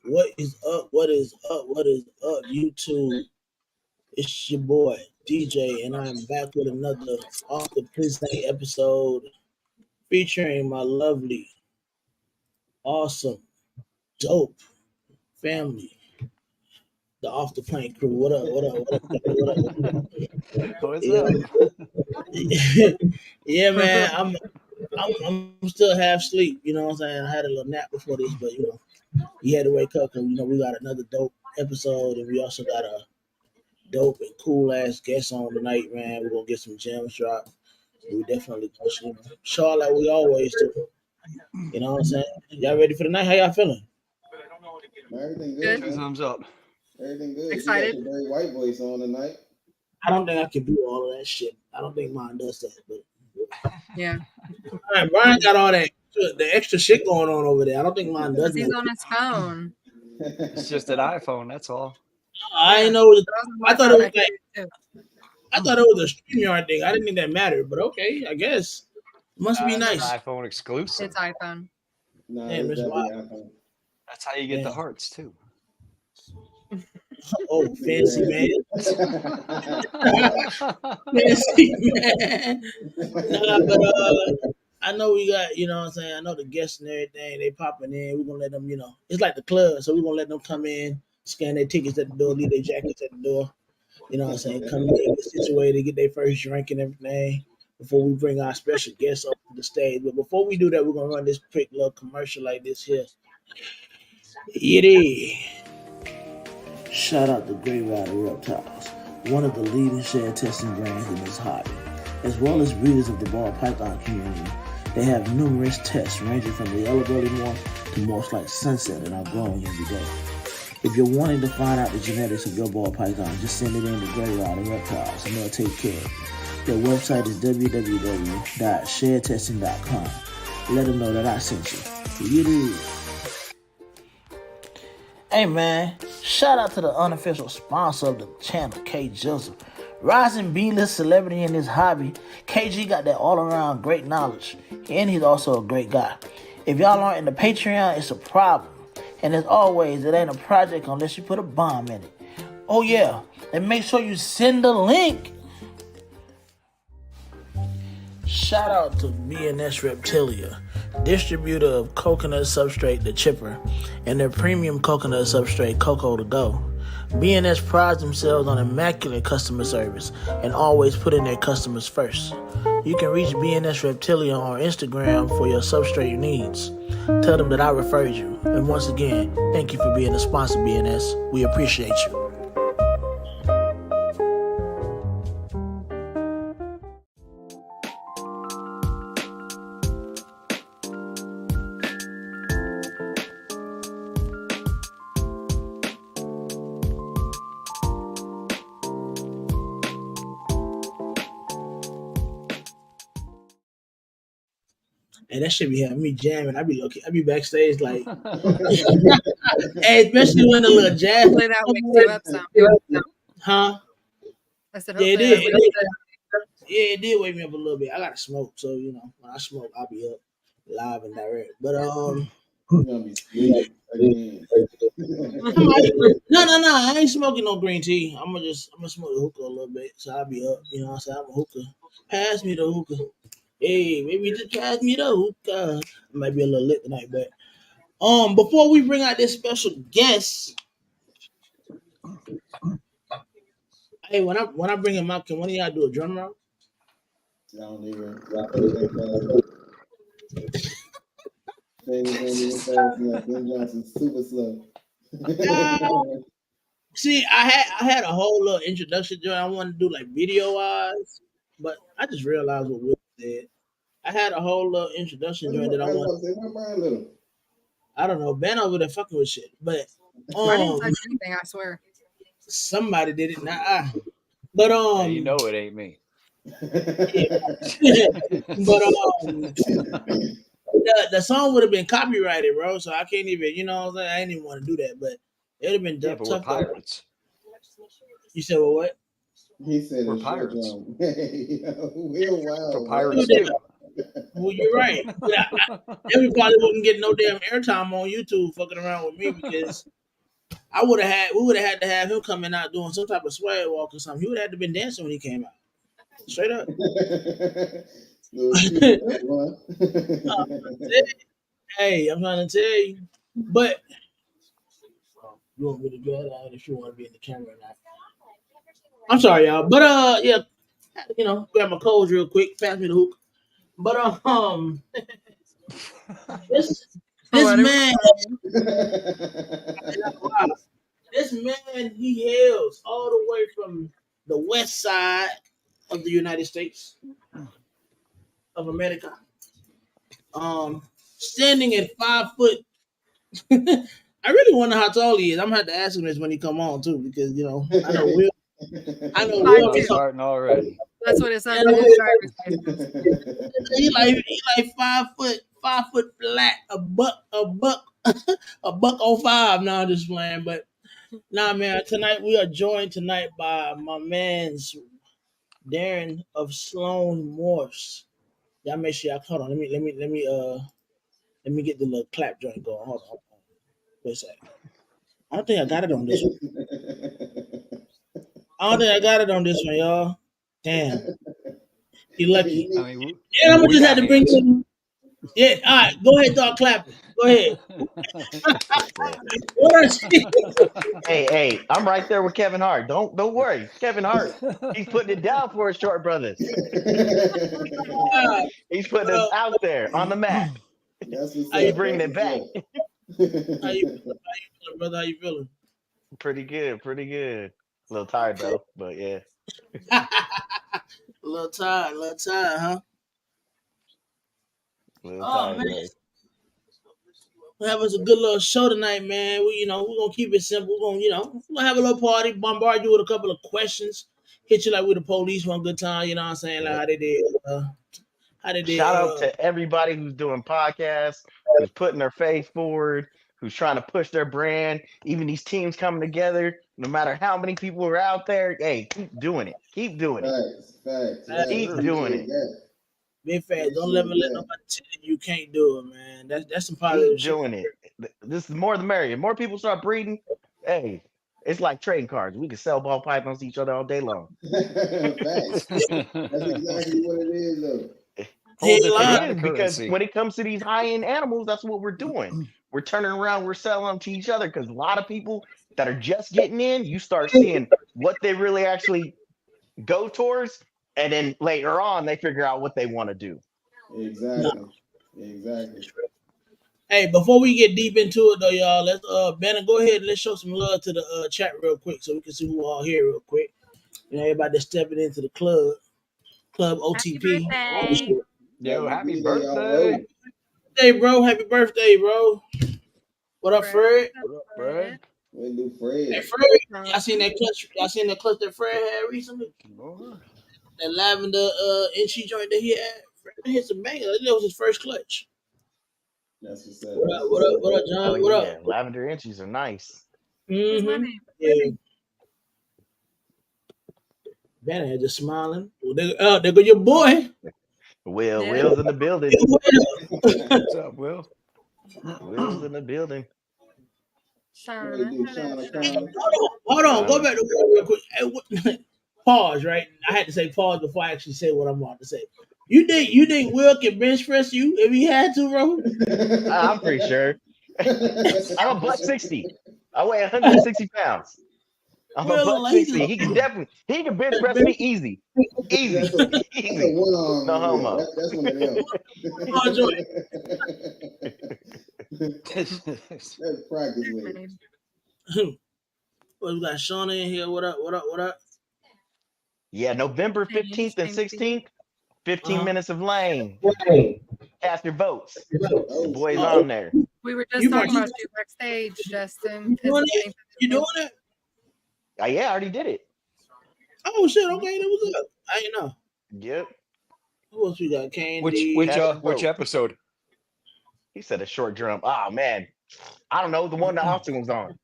What is up? What is up? What is up, YouTube? It's your boy DJ, and I'm back with another off the prison episode featuring my lovely, awesome, dope family, the off the plank crew. What up? What up? What up? What up? What's Yeah, up? yeah, man. I'm still half sleep. You know what I'm saying? I had a little nap before this, but you had to wake up because we got another dope episode, and we also got a dope and cool ass guest on tonight, man. We're gonna get some gems dropped. We definitely gonna show out like we always do. You know what I'm saying? Y'all ready for the night? How y'all feeling? Everything good, Two man. thumbs up. Everything good. You got Excited? your very white voice on tonight. I don't think I can do all of that shit. I don't think mine does that. But Yeah, Brian got all that the extra shit going on over there. I don't think mine does because he's that. on his phone. It's just an iPhone, that's all. I Yeah, ain't know. but I was on I my thought it phone. was I can like do it too. I thought it was a StreamYard thing. I didn't think that mattered, but okay, I guess it must be It's an nice. iPhone exclusive. It's iPhone. No, Damn, it's it's definitely wild. iPhone. That's how you get the Damn. hearts too. Oh, fancy man. That's Fancy man. Nah, but I know we got, you know what I'm saying? I know the guests and everything, they popping in. We're gonna let them, it's like the club, so we're gonna let them come in, scan their tickets at the door, leave their jackets at the door. You know what I'm saying? Come in, get situated, get their first drink and everything before we bring our special guests up to the stage. But before we do that, we're gonna run this quick little commercial like this here. It is. Shout out to Great Rider Reptiles, one of the leading share testing brands in this hobby. As well as breeders of the ball python community, they have numerous tests ranging from the yellow belly morph to morphs like sunset and are growing every day. If you're wanting to find out the genetics of your ball python, just send it in to Great Rider Reptiles and they'll take care of it. Their website is www.sharetesting.com. Let them know that I sent you. Hey man, shout out to the unofficial sponsor of the channel, K Joseph. Rising B-list celebrity in his hobby, KG got that all-around great knowledge, and he's also a great guy. If y'all aren't in the Patreon, it's a problem. And as always, it ain't a project unless you put a bomb in it. Oh yeah, and make sure you send the link. Shout out to BNS Reptilia, distributor of coconut substrate The Chipper and their premium coconut substrate Cocoa to Go. BNS prides themselves on immaculate customer service and always putting their customers first. You can reach BNS Reptilia on Instagram for your substrate needs. Tell them that I referred you. And once again, thank you for being a sponsor, BNS. We appreciate you. And that should be having me jamming. I be backstage like, hey, especially when the little jazz, Hopefully that wakes you up some. huh? I said, Yeah, it hopefully did. that wakes you up. It did wake me up a little bit. I gotta smoke, so when I smoke, I'll be up live and direct. But You're gonna be sweet again. no, I ain't smoking no green tea. I'm gonna smoke the hookah a little bit, so I'll be up. You know what I'm saying? I'm a hookah. Pass me the hookah. Hey, maybe just pass me the hookah. I might be a little lit tonight, but before we bring out this special guest, hey, when I bring him out, can one of y'all do a drum roll? I don't even. That Fingers ain't even fast enough. Ben Johnson's super slow. See, I had a whole little introduction joint I wanted to do like video wise, but I just realized what Will said. I had a whole little introduction joint that I I was want. about to say, where Brian Little? I don't know, Ben over there fucking with shit, but I didn't touch anything, I swear. somebody did it. Nah, but Hey, you know it ain't me. but the song would have been copyrighted, bro. So I can't even, you know what I'm saying? I didn't even want to do that, but it would have been Yeah, but we're tough. pirates. You said, well, what? He said We're a short pirates. drum. We're wild. So Man. pirates do. Well, you're right. But everybody wouldn't get no damn airtime on YouTube fucking around with me because We would have had to have him coming out doing some type of swag walk or something. He would have had to been dancing when he came out. Straight up. Hey, I'm trying to tell you. But you want me to get out if you want to be in the camera or not. I'm sorry, y'all. But yeah, grab my codes real quick, pass me the hook. But this man, this man, he hails all the way from the west side of the United States of America. Standing at 5 foot. I really wonder how tall he is. I'm gonna have to ask him this when he come on too, because I know Will. I know Will. We're starting already. That's what it says on his driver's license. He like 5 foot flat, a buck, a buck 05. Now I'm just playing, but nah, man. Tonight we are joined tonight by my man's Darren of Sloan Morphs. Y'all make sure y'all hold on. Let me get the little clap joint going. Hold on. Wait a second. I don't think I got it on this one. I don't think I got it on this one, y'all. Damn. You lucky. I mean, Yeah, I'm gonna just have to bring some. Yeah, all right. Go ahead, dog. Clap it. Go ahead. Hey, I'm right there with Kevin Hart. Don't worry, Kevin Hart. He's putting it down for his short brothers. He's putting it out there on the map. He's bringing it back. How you feeling, brother? How you feeling? Pretty good. A little tired though, but yeah. A little tired, huh? A little tired, man. buddy. We're having a good little show tonight, man. We're gonna keep it simple. We're gonna have a little party, bombard you with a couple of questions, hit you like with the police one good time. You know what I'm saying? Like how they did. Shout out to everybody who's doing podcasts, who's putting their face forward, who's trying to push their brand. Even these teams coming together, no matter how many people are out there. Hey, keep doing it. Keep doing it. Facts. Keep doing it. Big fat. Don't let nobody tell you can't do it, man. That's some positive shit. Keep doing it. This is more the merrier. More people start breeding. Hey, it's like trading cards. We can sell ball pythons to each other all day long. Facts. That's exactly what it is, though. It is, because when it comes to these high-end animals, that's what we're doing. We're turning around, we're selling them to each other, because a lot of people that are just getting in, you start seeing what they really actually go towards, and then later on they figure out what they want to do. Exactly. Hey, before we get deep into it though, y'all, let's Banner, go ahead and let's show some love to the chat real quick so we can see who all here real quick. Everybody that's stepping into the club OTP. Yo, happy birthday. Hey, bro, happy birthday, bro. What up, Fred? What up, Fred? Hey, Fred, y'all seen that clutch that Fred had recently? That lavender inchy joint that he had. Fred hit some bangers. That was his first clutch. That's what's up. What up, John? What up? Lavender inchies are nice. Mm-hmm. Yeah. Banner just smiling. Well, there go your boy. Will's in the building. What's up, Will? Will's in the building. Hold on. Go back to Will real quick. Pause, right? I had to say pause before I actually say what I'm about to say. You think Will can bench press you if he had to, bro? I'm pretty sure. I'm a buck 60. I weigh 160 pounds. I'm a buck 60. He can bench press me easy. That's a one-arm. No homo. That's one of them. That's practice weight. Well, we got Shauna in here. What up? Yeah, November 15th and 16th, 15 minutes of lane. Cast your votes. The boys on there. We were just talking about you backstage, Justin. You doing it? Yeah, I already did it. Oh shit! Okay, that was up. I didn't know. Yep. Who else we got? Candy. Which episode? He said a short drum. Oh man, I don't know, the one that Austin was on.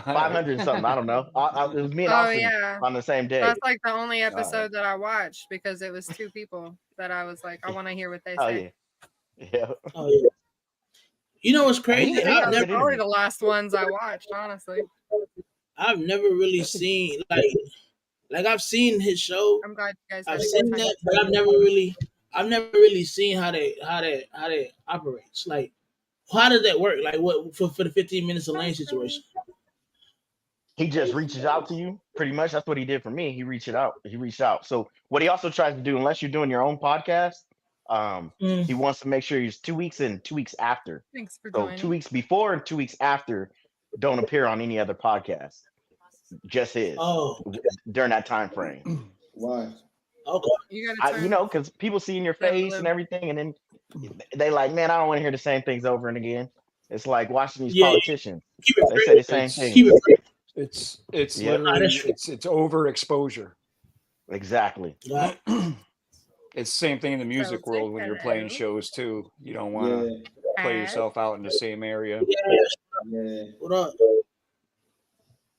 500 something. I don't know. It was me and Austin on the same day. That's like the only episode that I watched, because it was two people that I was like, I want to hear what they say. Yeah. Oh yeah. You know what's crazy? Yeah, Those are probably the last ones I watched, honestly. I've never really seen like I've seen his show. I'm glad you guys had I've a good seen time. that, but I've never really seen how they operates. Like, how does that work? Like, what for the 15 minutes of lane situation? He just reaches out to you. Pretty much, that's what he did for me. He reached out. So what he also tries to do, unless you're doing your own podcast, he wants to make sure he's 2 weeks in, 2 weeks after. Thanks for So joining. 2 weeks before and 2 weeks after don't appear on any other podcast. Just his. Oh, during that time frame. Why? Okay. You know, because people see in your face and everything, and then they like, man, I don't want to hear the same things over and again. It's like watching these politicians. They say the same thing. It's literally it's overexposure. Exactly. Right. It's the same thing in the music world when you're playing shows too. You don't want to play yourself out in the same area. Yeah. What up?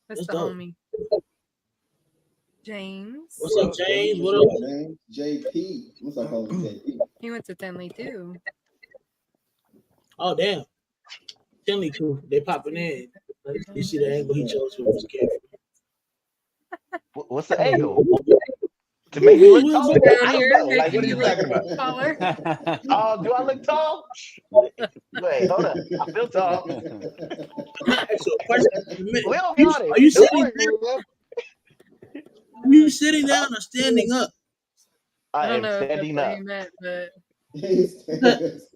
That's the homie. James. What's up, James? What up? James? JP. What's up, calling JP? He went to Tenley too. Oh damn. Tenley crew. They popping in. You see the angle he chose for his camera. What's the angle? To make me look tall? I don't know. Like, what are you talking about? Oh, do I look tall? Wait, hold up. I feel tall. Are you sitting down? Are you sitting down or standing up? I don't am know standing what up. he meant, but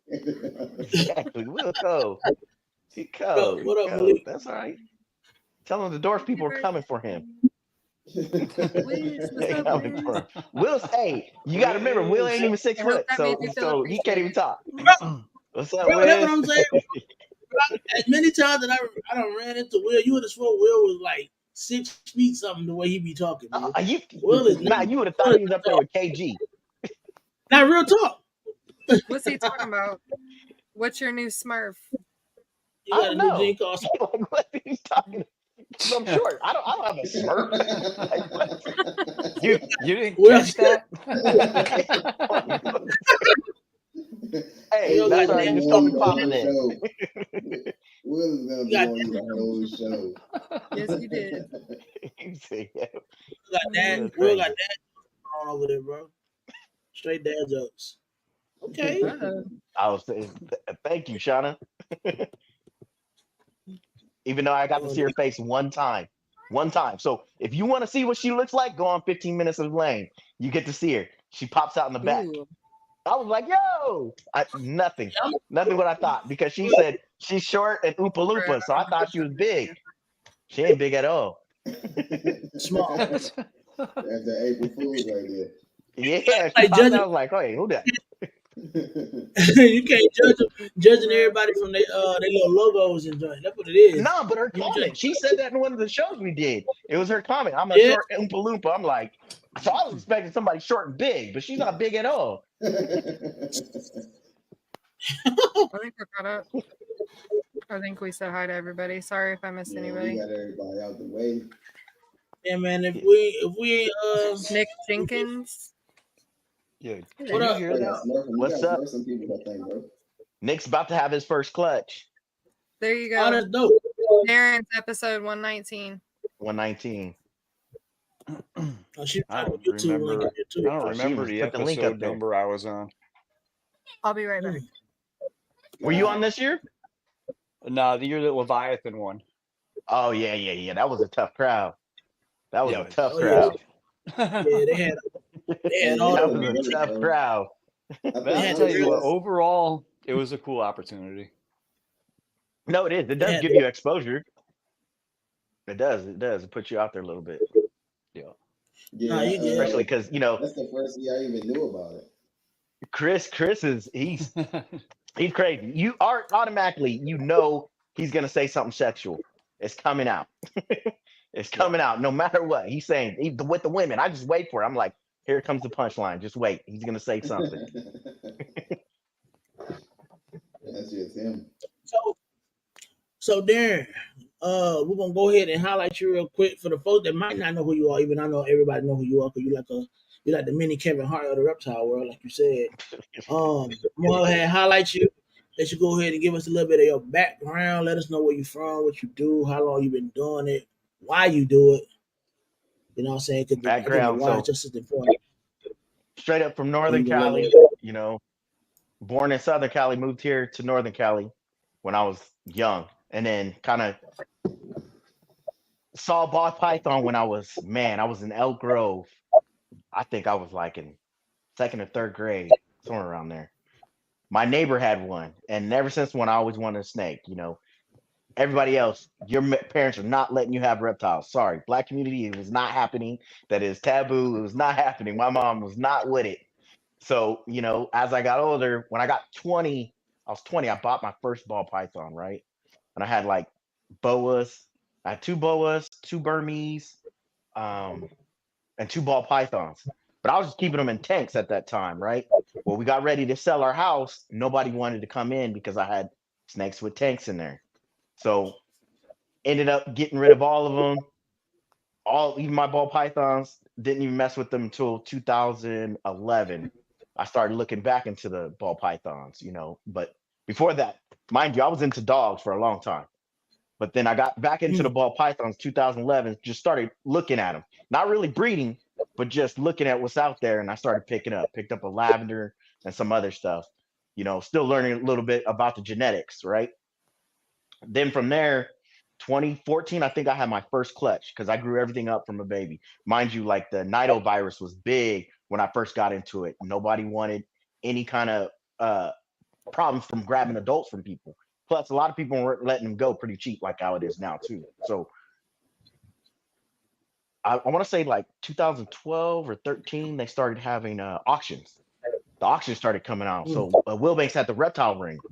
Exactly. We'll go. What up, Malik? That's all right. Tell him the dwarf people are coming for him. Will, hey, you got to remember, Will ain't even 6 foot, so he can't even talk. What's up, Will? That's what I'm saying. As many times that I don't ran into Will, you would have sworn Will was like 6 feet something the way he be talking. Will is not. You would have thought he was up there with KG. Not real talk. What's he talking about? What's your new Smurf? You got a new gene called what are you talking about? I'm short. I don't have a Smurf. You didn't catch that? Hey, that's all right. Just call me Papa then. Will is gonna be on you the whole show. Yes, you did. Will got dad on over there, bro. Straight dad jokes. Okay. I was saying, thank you, Shauna. Even though I got to see her face one time. So if you want to see what she looks like, go on 15 Minutes of Lane. You get to see her. She pops out in the back. Ooh. I was like, yo, nothing what I thought, because she said she's short and Oompa Loompa, so I thought she was big. She ain't big at all. Small. That's the April Fool's right there. Yeah, she popped out, I was like, hey, who that? You can't judging everybody from their little logos and joint. That's what it is. No, but her comment. She said that in one of the shows we did. It was her comment. I'm a short Oompa Loompa. I'm like, so I was expecting somebody short and big, but she's not big at all. I think we're caught up. I think we said hi to everybody. Sorry if I missed anybody. We got everybody out the way. Yeah, man. If we Nick Jenkins. Yeah. What up? What's up? Nick's about to have his first clutch. There you go. Oh, that's dope. Darren's episode 119. 119. I don't remember the episode number I was on. I'll be right back. Were you on this year? No, the year that Leviathan won. Oh yeah. That was a tough crowd. That was a tough crowd. Yeah, they had all that was a tough crowd. But I'll tell you what, overall, it was a cool opportunity. No, it is. It does give you exposure. It does. It puts you out there a little bit. Yeah, especially because that's the first year I even knew about it. Chris is he's crazy. You are automatically he's gonna say something sexual. It's coming out. It's coming out no matter what. He's saying with the women. I just wait for it. I'm like, here comes the punchline. Just wait. He's gonna say something. That's just him. So Darren, we're gonna go ahead and highlight you real quick for the folks that might not know who you are. Even I know everybody know who you are, because you like the mini Kevin Hart of the reptile world, like you said. I'm gonna highlight you. let you go ahead and give us a little bit of your background. Let us know where you're from, what you do, how long you've been doing it, why you do it. You know what I'm saying? Because I think the Background. why is So just as important. straight up from So Northern you can let Cali, me. you know, born in Southern Cali, moved here to Northern Cali when I was young, and then kind of saw ball python when I was in Elk Grove. I think I was like in second or third grade, somewhere around there. My neighbor had one, and ever since when I always wanted a snake. You know, everybody else, your parents are not letting you have reptiles. Sorry, black community, it was not happening. That is taboo. It was not happening. My mom was not with it. So, you know, as I got older, when I got 20, I was 20, I bought my first ball python, right? And I had like boas. I had two boas, two Burmese, um, and two ball pythons. But I was just keeping them in tanks at that time, right? Well, we got ready to sell our house. Nobody wanted to come in because I had snakes with tanks in there. So ended up getting rid of all of them. Even my ball pythons, didn't even mess with them until 2011. I started looking back into the ball pythons, you know. But before that, mind you, I was into dogs for a long time. But then I got back into the ball pythons 2011, just started looking at them, not really breeding, but just looking at what's out there. And I started picked up a lavender and some other stuff, you know, still learning a little bit about the genetics, right? Then from there, 2014, I think I had my first clutch because I grew everything up from a baby. Mind you, like the nidovirus was big when I first got into it. Nobody wanted any kind of problems from grabbing adults from people. Plus, a lot of people weren't letting them go pretty cheap, like how it is now too. So I want to say like 2012 or 13, they started having auctions. The auctions started coming out. So Wilbanks had the reptile ring,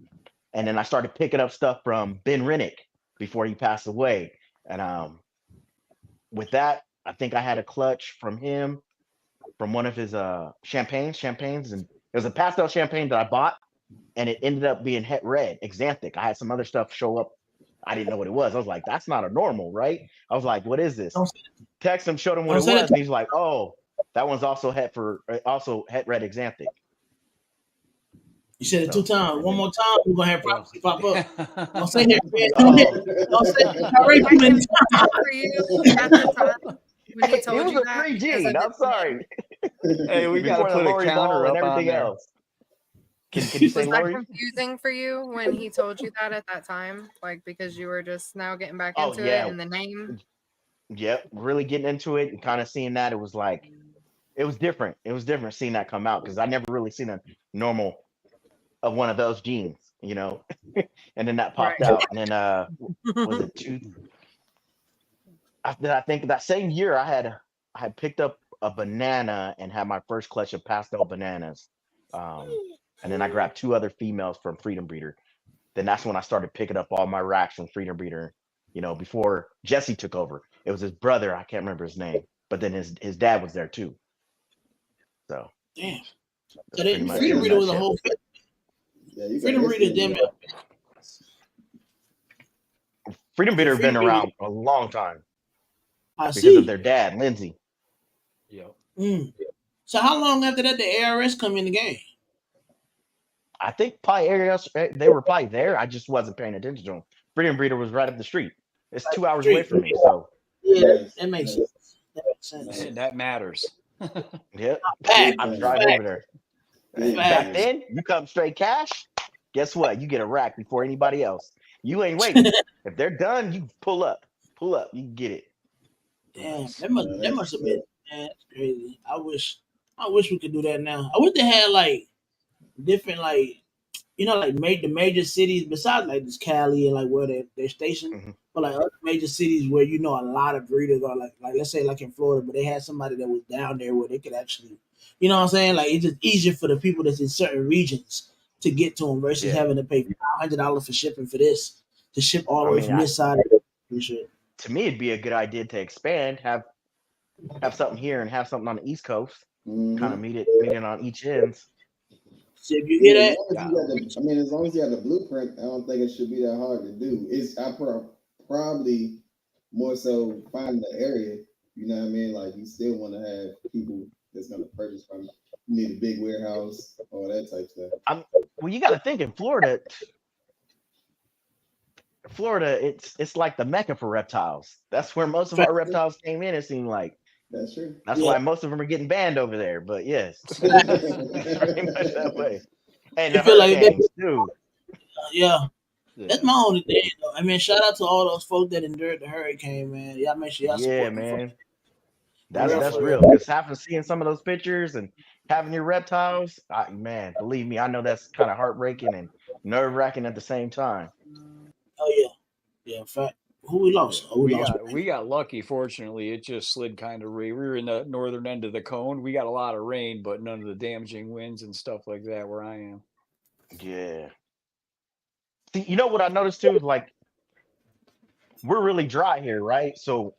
and then I started picking up stuff from Ben Rennick before he passed away. And with that, I think I had a clutch from him from one of his champagnes, and it was a pastel champagne that I bought, and it ended up being het red, xanthic. I had some other stuff show up. I didn't know what it was. I was like, that's not a normal, right? I was like, what is this? Text him, showed him what it was, and he's like, oh, that one's also het red xanthic. You said it 2 times. One more time, we're gonna have prophecy pop up. Don't say that. Don't say I can for you at the time when he told It was you a that. 3G. I'm sorry. Hey, we got to Before the put a Lori counter ball and up on everything there. else. Can you say Was that Lori? confusing for you when he told you that at that time? Like because you were just now getting back Oh into yeah. it and the name? Yep. Really getting into it and kind of seeing that, it was like, it was different. It was different seeing that come out because I never really seen a normal of one of those genes, you know. And then that popped Right. out. And then was it I think that same year I had picked up a banana and had my first clutch of pastel bananas. And then I grabbed two other females from Freedom Breeder. Then that's when I started picking up all my racks from Freedom Breeder, you know, before Jesse took over. It was his brother, I can't remember his name, but then his dad was there too. So damn. that's So pretty much Freedom in a Reader was a nutshell. whole. Yeah, Freedom Reader, damn it. Freedom Breeder have been Freedom Reader. around a long time I because see. of their dad, Lindsay. Yep. So how long after that the ARS come in the game? I think probably areas they were probably there. I just wasn't paying attention to them. Freedom Breeder was right up the street. It's 2 hours away from me. So Yeah, that makes sense. That makes sense. And that matters. yeah, Fact. I drive over there. Back Facts. then, you come straight cash. Guess what? You get a rack before anybody else. You ain't waiting. If they're done, you pull up. Pull up. You can get it. Damn, Nice. that must have been, man, that's crazy. I wish we could do that now. I wish they had like different like like the major cities besides like this Cali and like where they're stationed, Mhm. but like other major cities where a lot of breeders are like let's say like in Florida, but they had somebody that was down there where they could actually, you know what I'm saying? Like it's just easier for the people that's in certain regions to get to them versus Yeah. having to pay $500 for shipping for this to ship all the I way mean, from this side and shit. to me, it'd be a good idea to expand, have something here and have something on the East Coast. Kind of meet it on each ends. So if you Yeah, hear as that, long as you got the, I mean, as long as you have the blueprint, I don't think it should be that hard to do. Probably more so find the area. You know what I mean? Like you still want to have people that's gonna purchase from you. You need a big warehouse, all that type stuff. Well, you got to think in Florida, it's like the mecca for reptiles. That's where most of our reptiles came in. It seemed like. That's true. That's why most of them are getting banned over there. But yes, it's pretty much that way. And the hurricanes too. Yeah. That's my only thing. Though. I mean, shout out to all those folks that endured the hurricane, man. Y'all make sure y'all support them. Man. That's real. Because seeing some of those pictures and having your reptiles, man, believe me, I know that's kind of heartbreaking and nerve-wracking at the same time. Oh yeah, yeah. In fact, who we lost? Oh, we got lucky. Fortunately, it just slid kind of. We were in the northern end of the cone. We got a lot of rain, but none of the damaging winds and stuff like that where I am. Yeah. See, you know what I noticed too? Like, we're really dry here, right? So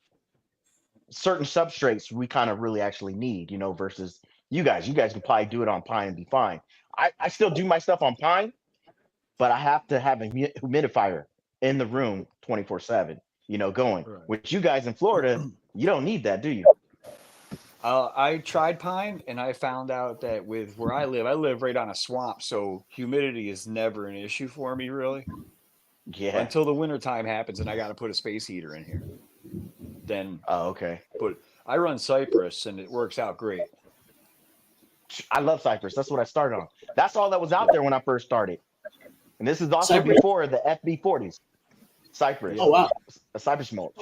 certain substrates we kind of really actually need, versus you guys. You guys can probably do it on pine and be fine. I still do my stuff on pine, but I have to have a humidifier in the room 24/7, going. Right. Which you guys in Florida, you don't need that, do you? I tried pine, and I found out that with where I live right on a swamp, so humidity is never an issue for me, really. Yeah. Until the wintertime happens, and I got to put a space heater in here. Then. Oh, okay. But I run Cypress, and it works out great. I love Cypress. That's what I started on. That's all that was out there when I first started. And this is also before the FB40s. Cypress. Oh, wow. A Cypress mulch.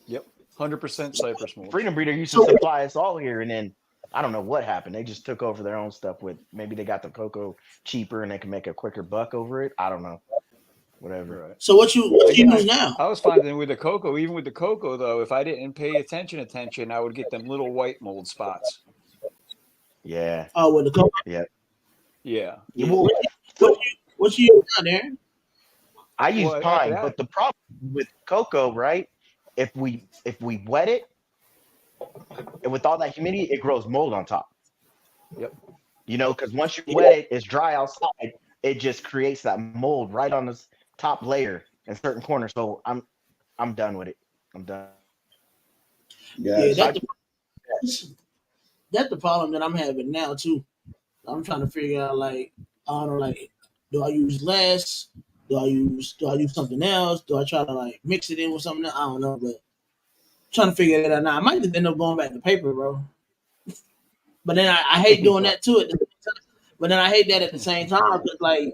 Yep. 100% Cypress mulch. Freedom Breeder used to supply us all here, and then I don't know what happened. They just took over their own stuff with, maybe they got the cocoa cheaper and they can make a quicker buck over it. I don't know. Whatever. Right. So what you use now? I was finding with the cocoa, even with the cocoa though, if I didn't pay attention, I would get them little white mold spots. Yeah. Oh, with the cocoa? Yeah. Yeah. What you use down there? I use pine, but the problem with cocoa, right? If we wet it, and with all that humidity, it grows mold on top. Yep. Because once you wet it, it's dry outside. It just creates that mold right on this top layer in certain corners. So I'm done with it. I'm done. Yeah, that's the problem that I'm having now too. I'm trying to figure out, like, I don't know, like, do I use less? Do I use something else? Do I try to like mix it in with something else? I don't know, but I'm trying to figure it out now. I might just end up going back to paper, bro. But then I hate doing that too. But then I hate that at the same time, because like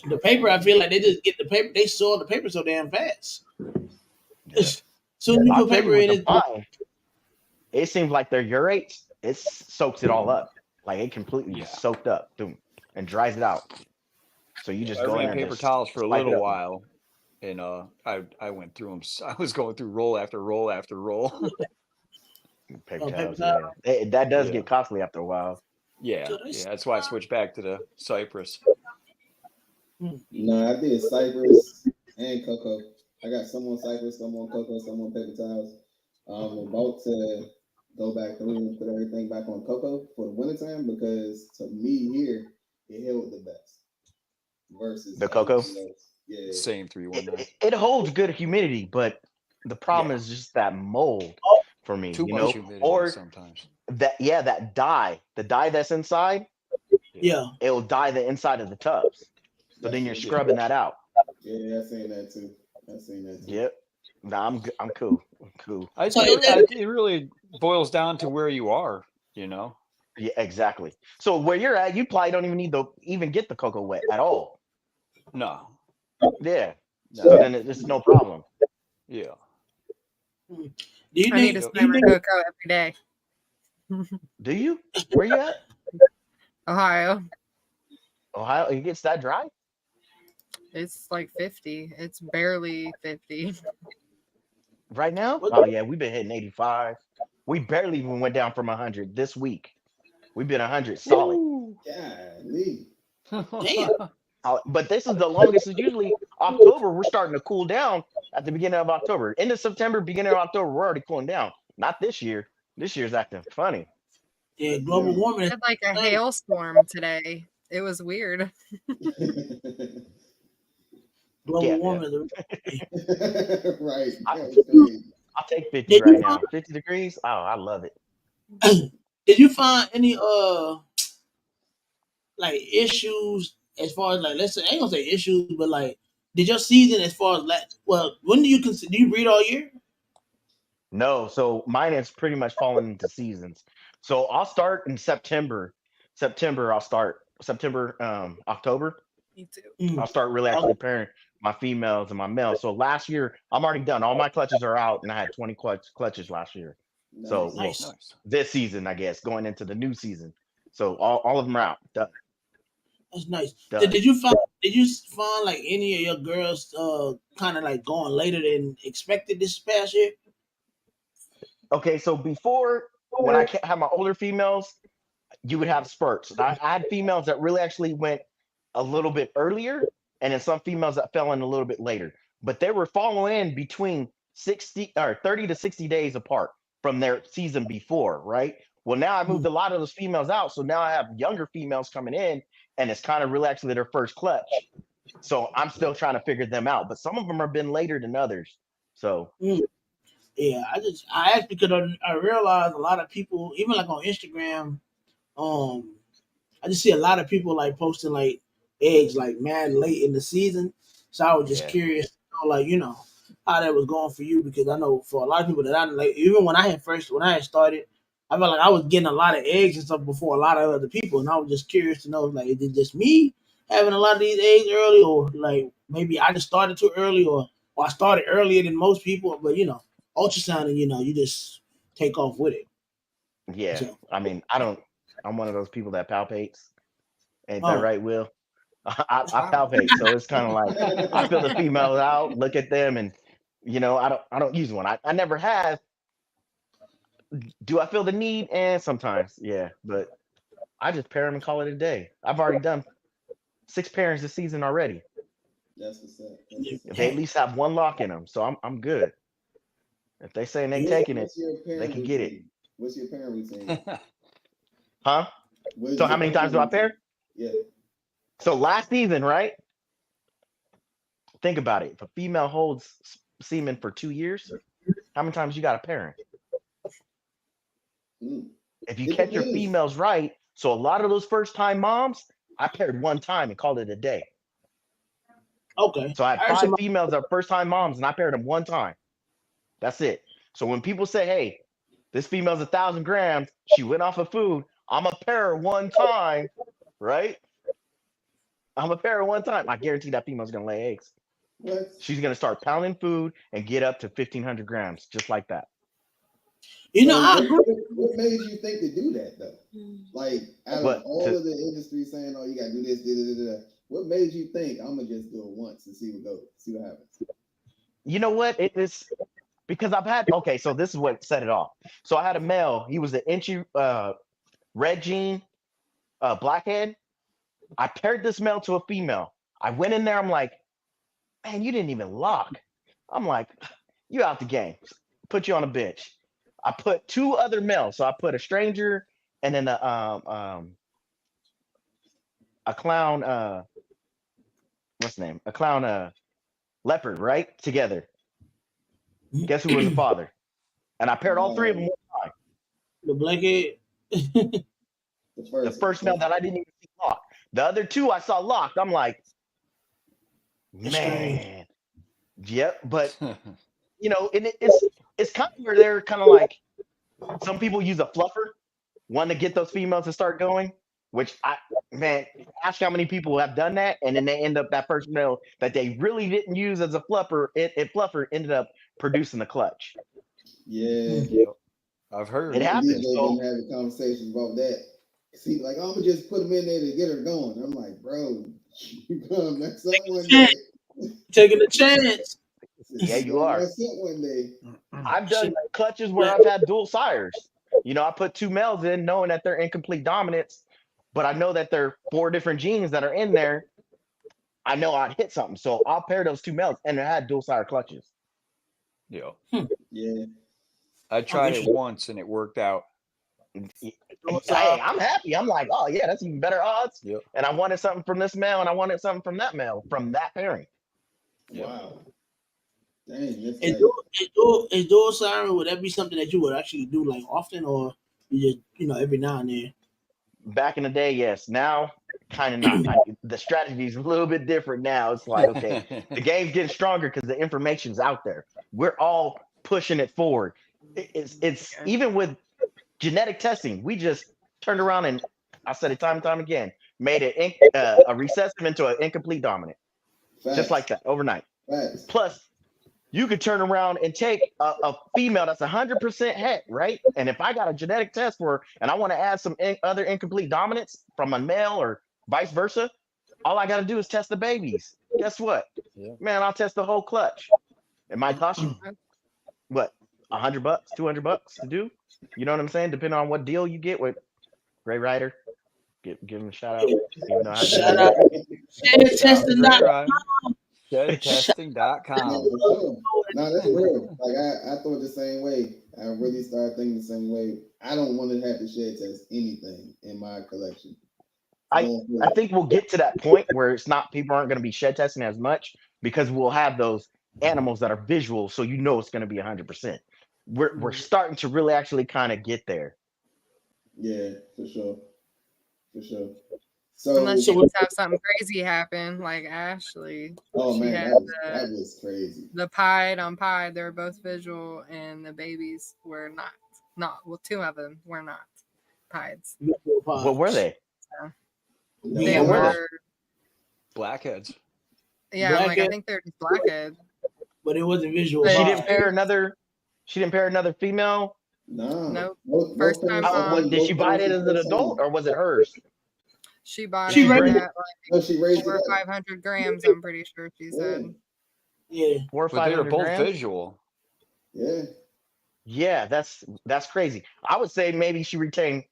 the paper, I feel like they just get the paper, they soil the paper so damn fast. So you put paper in it. It seems like their urates, it soaks it all up. Like it completely just soaked up, boom, and dries it out. So you just go in there. Paper towels for a little while, and I went through them. I was going through roll after roll after roll. Paper towels, yeah. That does get costly after a while. Yeah, that's why I switched back to the Cypress. No, I did Cypress and cocoa. I got some on Cypress, some on cocoa, some on paper towels. I'm about to go back through and put everything back on cocoa for the wintertime, because to me here, it held the best. Versus the cocoa? Yeah. Same 319. It holds good humidity, but the problem is just that mold for me. Too much humidity or sometimes. That dye, the dye that's inside, it'll dye the inside of the tubs. So then you're scrubbing that out. Yeah, I've seen that too. Yep. Nah, I'm cool. I'd say it really boils down to where you are, Yeah, exactly. So where you're at, you probably don't even need to even get the cocoa wet at all. No. Yeah. So then it's no problem. Yeah. I need to spray my cocoa every day. Do you? Where you at? Ohio. It gets that dry? It's like 50. It's barely 50. Right now? Oh yeah, we've been hitting 85. We barely even went down from 100 this week. We've been 100 solid. Golly. Damn. But this is the longest. It's usually October. We're starting to cool down at the beginning of October. End of September, beginning of October, we're already cooling down. Not this year. This year's acting funny. Yeah, global warming. I had like a hailstorm today. It was weird. Global warming. Right. I'll take 50 right now. 50 degrees. Oh, I love it. Did you find any like issues as far as like let's say I ain't gonna say issues, but like did your season as far as like well when do you consider do you read all year? No, so mine is pretty much falling into seasons. So I'll start in September. I'll start September, October. Me too. I'll start really actually pairing my females and my males. So last year, I'm already done. All my clutches are out, and I had 20 clutches last year. Nice. So Nice. this season, I guess, going into the new season. So all of them are out. Done. That's nice. Done. Did you find like any of your girls kind of like going later than expected this past year? Okay, so before when I had my older females, you would have spurts. I had females that really actually went a little bit earlier, and then some females that fell in a little bit later. But they were falling in between 60 or 30 to 60 days apart from their season before, right? Well, now I moved a lot of those females out, so now I have younger females coming in, and it's kind of really actually their first clutch. So I'm still trying to figure them out, but some of them have been later than others. So Yeah, I asked because I realized a lot of people, even like on Instagram, um, I just see a lot of people like posting like eggs like mad late in the season. So I was just yeah, curious, like how that was going for you because I know for a lot of people that I like, even when I had started, I felt like I was getting a lot of eggs and stuff before a lot of other people, and I was just curious to know like is it just me having a lot of these eggs early, or like maybe I just started too early, or I started earlier than most people, but ultrasounding, you just take off with it. yeah. So, I mean, I'm one of those people that palpates. Ain't that oh, right, Will? I palpate, so it's kind of like I feel the females out, look at them, and I don't use one. I never have. Do I feel the need? And sometimes, yeah, but I just pair them and call it a day. I've already done 6 pairings this season already. That's what's up. They at least have one lock in them, so I'm good. If they saying they taking it, What's your they parent can get it, routine? What's your parent routine? huh? What is So your how many parent times do I routine? pair? Yeah. So last season, right? Think about it. If a female holds semen for 2 years, how many times you got a pairing? Mm. If you It catch your depends. females right, so a lot of those first time moms, I paired one time and called it a day. okay. So I had I heard 5 some. females that are first time moms, and I paired them one time. That's it. So when people say, "Hey, this female's 1,000 grams, she went off of food," I'm a pair her one time, right? I'm a pair her one time. I guarantee that female's gonna lay eggs. What? She's gonna start pounding food and get up to 1,500 grams, just like that. So I agree. what made you think to do that though? Like out of What all of the industry saying, "Oh, you gotta do this, what made you think I'm gonna just do it once and see what goes, see what happens? you know what? It is because I've had okay, so this is what set it off. So I had a male, he was an inchy red jean, blackhead. I paired this male to a female. I went in there, I'm like, man, you didn't even lock. I'm like, you out the game. Put you on a bench. I put 2 other males. So I put a stranger and then a clown, what's the name? A clown leopard, right? Together. Guess who was the father? And I paired all 3 of them one time. The blackhead. The first male that I didn't even see lock. The other 2 I saw locked. I'm like, man. Yep. But it's kind of where they're kind of like some people use a fluffer, one to get those females to start going. Which ask how many people have done that, and then they end up that first male that they really didn't use as a fluffer. Fluffer ended up producing the clutch. Yeah. Yep. I've heard It happens. DJ So been having conversations about that. See, like I'm gonna just put them in there to get her going. I'm like, bro, you gonna mess up one day. Taking a chance. yeah, you Gonna are. mess up one day. I've done clutches where I've had dual sires. I put 2 males in, knowing that they're incomplete dominance, but I know that there are 4 different genes that are in there. I know I'd hit something, so I'll pair those 2 males, and I had dual sire clutches. Yeah. Yeah. I tried it once and it worked out. Hey, I'm happy. I'm like, oh yeah, that's even better odds. Yep. And I wanted something from this male, and I wanted something from that male from that pairing. Yep. Wow. Dang, that's Is dual siren, would that be something that you would actually do like often, or you just every now and then? Back in the day, yes. Now kind of not. The strategy is a little bit different now. It's like, okay, the game's getting stronger because the information's out there. We're all pushing it forward. It's even with genetic testing. We just turned around and I said it time and time again, made a recessive into an incomplete dominant, just like that overnight. Plus, you could turn around and take a female that's 100% het, right? And if I got a genetic test for her and I want to add some other incomplete dominants from a male or vice versa, all I got to do is test the babies. Guess what? Yeah. Man, I'll test the whole clutch. It might cost you, what, $100, $200 to do? You know what I'm saying? Depending on what deal you get with Ray Ryder. Give him a shout out. Even though Shout out. ShedTesting.com. Yeah, ShedTesting.com. for sure. No, that's real. Like I thought the same way. I really started thinking the same way. I don't want to have to shed test anything in my collection. I think we'll get to that point where it's not, people aren't going to be shed testing as much because we'll have those animals that are visual, so you know it's going to be 100%. We're starting to really actually kind of get there. Yeah, for sure. For sure. So unless you just have something crazy happen, like Ashley. Oh man, that was crazy. The pied on pied, they were both visual, and the babies were not. Well, two of them were not pieds. What were they? So, they were blackheads. Yeah, blackhead. I think they're just blackhead. But it wasn't visual. She didn't pair another female. No. First time. Did she buy it as an adult or was it hers? She bought it at like she raised 400 or 500 grams. I'm pretty sure she said. Yeah, 400 or 500 but they were both grams? visual. Yeah. Yeah, that's crazy. I would say maybe she retained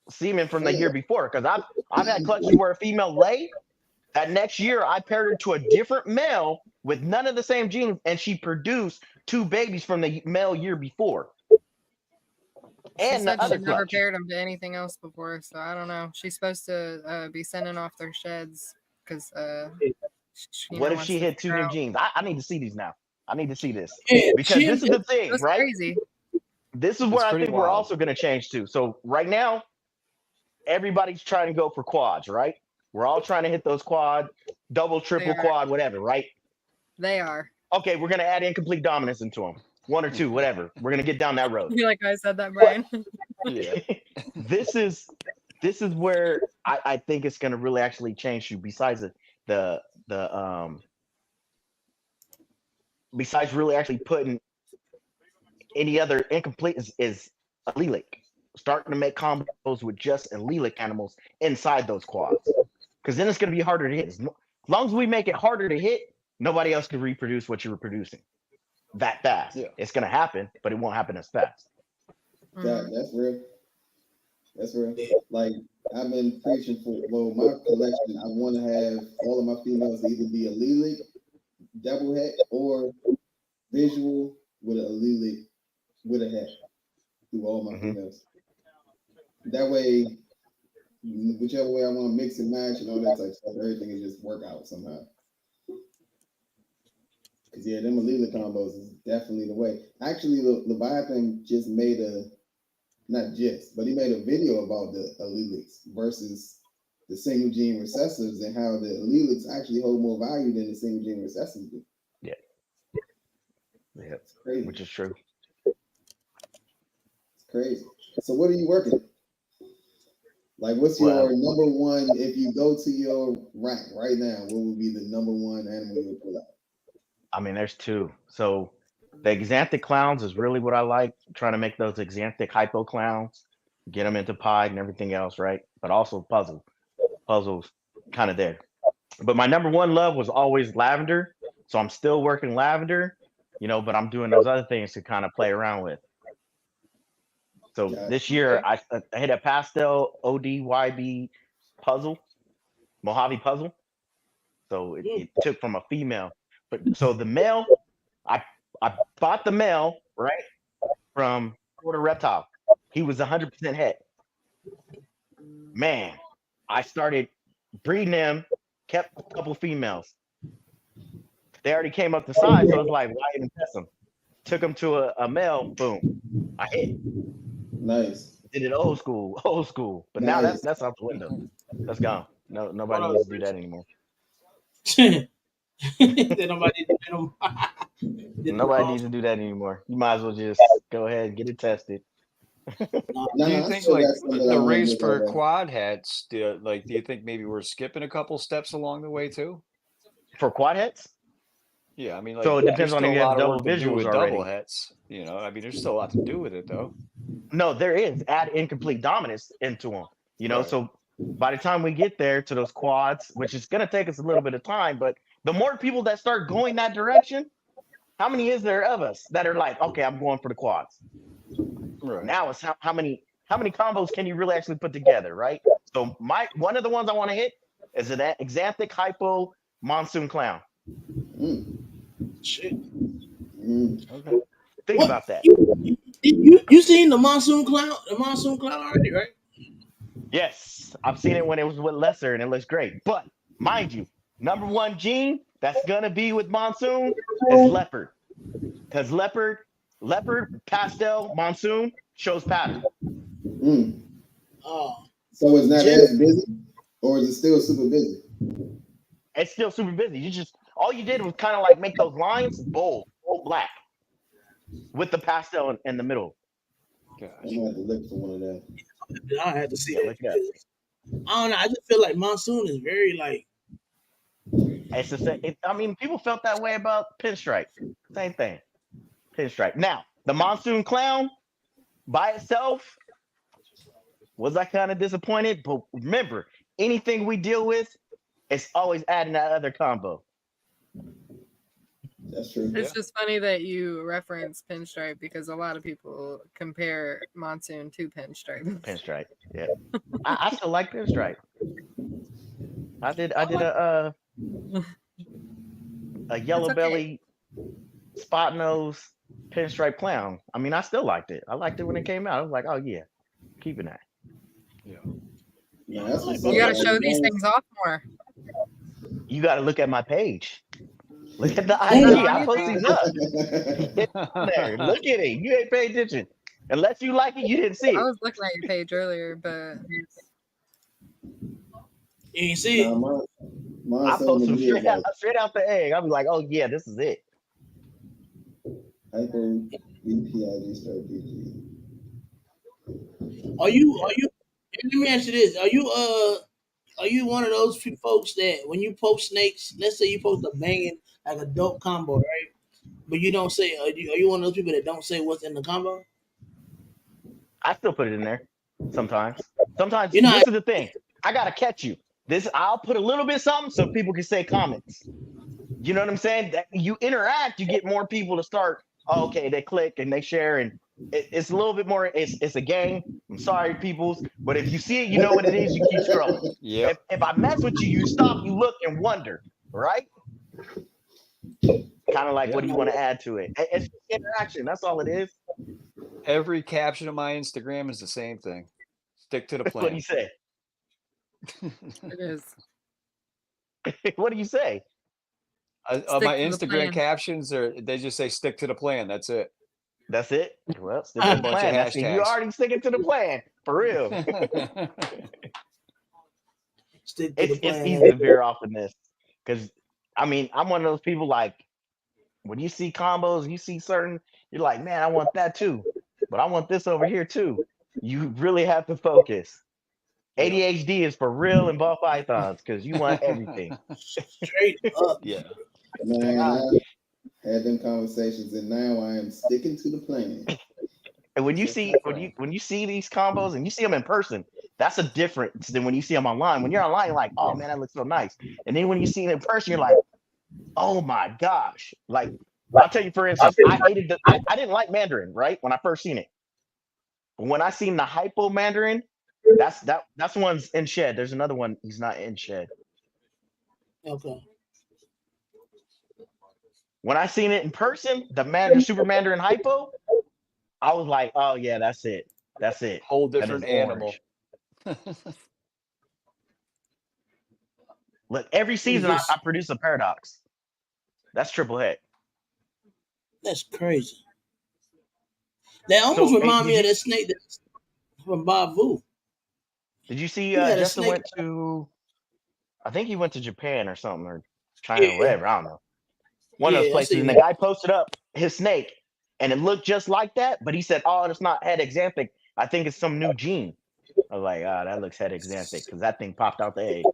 semen from the year before, because I've had clutches where a female lay. That next year, I paired her to a different male with none of the same genes, and she produced 2 babies from the male year before. And she said she never paired them to anything else before, so I don't know. She's supposed to be sending off their sheds because. What if she hit 2 new genes? I need to see these now. I need to see this Yeah, because this is the thing, right? Crazy. This is where I think we're also going to change to. So right now, everybody's trying to go for quads, right? We're all trying to hit those quad, double, triple, quad, whatever, right? They are. Okay, we're going to add incomplete dominance into them. 1 or 2, whatever. We're going to get down that road. I feel like I said that, Brian. Yeah. This is where I think it's going to really actually change you. Besides besides really actually putting any other incomplete is allelic. Starting to make combos with just allelic animals inside those quads. Because then it's going to be harder to hit. As long as we make it harder to hit, nobody else can reproduce what you're reproducing that fast. Yeah. It's going to happen, but it won't happen as fast. That's real. That's real. Like, I've been preaching for, my collection, I want to have all of my females either be allelic, double het, or visual with an allelic with a het through all my females. That way, whichever way I want to mix and match and all that type of stuff, everything is just work out somehow. Because, them allelic combos is definitely the way. Actually, Leviathan just made but he made a video about the allelics versus the single gene recessives and how the allelics actually hold more value than the single gene recessives do. Yeah. Yeah. It's crazy. Which is true. It's crazy. So what are you working? Like, what's your number one, if you go to your rank right now, what would be the number one animal you would pull out? I mean, there's 2. So the exanthic clowns is really what I like, trying to make those exanthic hypo clowns, get them into pied and everything else, right? But also puzzles kind of there. But my number one love was always lavender. So I'm still working lavender, but I'm doing those other things to kind of play around with. So this year I hit a pastel ODYB puzzle, Mojave puzzle. So it took from a female. But so the male, I bought the male, right, from Florida Reptile. He was 100% het. Man, I started breeding them, kept a couple females. They already came up to size, so I was like, why even test them? Took them to a male, boom, I hit. Nice. Did it old school. But nice. Now that's out the window. That's gone. No, nobody needs to do that anymore. Nobody Nobody needs to do that anymore. You might as well just go ahead and get it tested. Do you think like the race for quad hats? Do you think maybe we're skipping a couple steps along the way too? For quad hats? Yeah, I mean, like, so it depends on if you have double visuals with already. Double hats, you know. I mean, there's still a lot to do with it though. No, there is. Add incomplete dominance into them. You know, so by the time we get there to those quads, which is going to take us a little bit of time, but the more people that start going that direction, how many is there of us that are like, okay, I'm going for the quads? Right. Now it's how many combos can you really actually put together, right? So one of the ones I want to hit is an Xanthic Hypo Monsoon Clown. Shit. Okay. Think about that. You seen the Monsoon Clown already, right? Yes, I've seen it when it was with Lesser, and it looks great. But mind you, number one gene that's gonna be with Monsoon is Leopard, because Leopard Pastel Monsoon shows pattern. Oh, so it's not as busy, or is it still super busy? It's still super busy. All you did was kind of like make those lines bold black with the pastel in the middle. Gosh. I'm gonna have to look for one of them. I had to see it. I don't know. I just feel like Monsoon is very like. It's the same. I mean, people felt that way about Pinstripe. Same thing. Pinstripe. Now, the Monsoon Clown by itself, was I kind of disappointed? But remember, anything we deal with, it's always adding that other combo. That's true. It's just funny that you reference Pinstripe because a lot of people compare Monsoon to Pinstripe. Pinstripe, yeah. I still like Pinstripe. I did a yellow belly spot nose Pinstripe Clown. I mean, I still liked it. I liked it when it came out. I was like, oh yeah, keeping that. Yeah. You got to show these things off more. You got to look at my page. Look at the IG. I post these up. There. Look at it. You ain't paying attention. Unless you like it, you didn't see it. I was looking at your page earlier, but you ain't see it. I post them straight out the egg. I'll be like, oh yeah, this is it. Are you? Let me ask you this: Are you one of those folks that when you post snakes, let's say you post a banging like a dope combo, right? But you don't say, are you one of those people that don't say what's in the combo? I still put it in there sometimes. Sometimes, this is the thing. I gotta catch you. I'll put a little bit something so people can say comments. You know what I'm saying? That you interact, you get more people to start. Oh, okay, they click and they share, and it's a little bit more. It's a game. I'm sorry, peoples, but if you see it, you know what it is. You keep scrolling. Yeah. If I mess with you, you stop, you look, and wonder, right? Kind of like, what do you want to add to it? It's interaction. That's all it is. Every caption of my Instagram is the same thing. Stick to the plan. What do you say? It is. What do you say? My Instagram captions they just say stick to the plan. That's it. That's it. Well, stick to the plan. You're already sticking to the plan for real. It's easy to veer off in this because I mean I'm one of those people like when you see combos, you see certain, you're like, man, I want that too, but I want this over here too. You really have to focus. ADHD is for real in ball pythons because you want everything. Straight up. Yeah. Man, I had them conversations and now I am sticking to the plan. And when you see these combos and you see them in person, that's a difference than when you see them online. When you're online, you're like, oh man, that looks so nice. And then when you see it in person, you're like, oh my gosh. Like I'll tell you, for instance, I didn't like Mandarin, right? When I first seen it. But when I seen the Hypo Mandarin, that's one's in shed. There's another one, he's not in shed. Okay. When I seen it in person, the Super Mandarin Hypo, I was like, oh yeah, that's it. That's it. Whole different animal. Look, every season I produce a paradox. That's triple head. That's crazy. They almost remind me of that snake from Bob Vu. Did you see You had a Justin snake. went to? I think he went to Japan or something, or China or whatever. I don't know. One of those Yeah, I places. see And the that. guy posted up his snake, and it looked just like that. But he said, "Oh, it's not head exanthic. I think it's some new gene." I was like, "Ah, that looks head exanthic because that thing popped out the egg.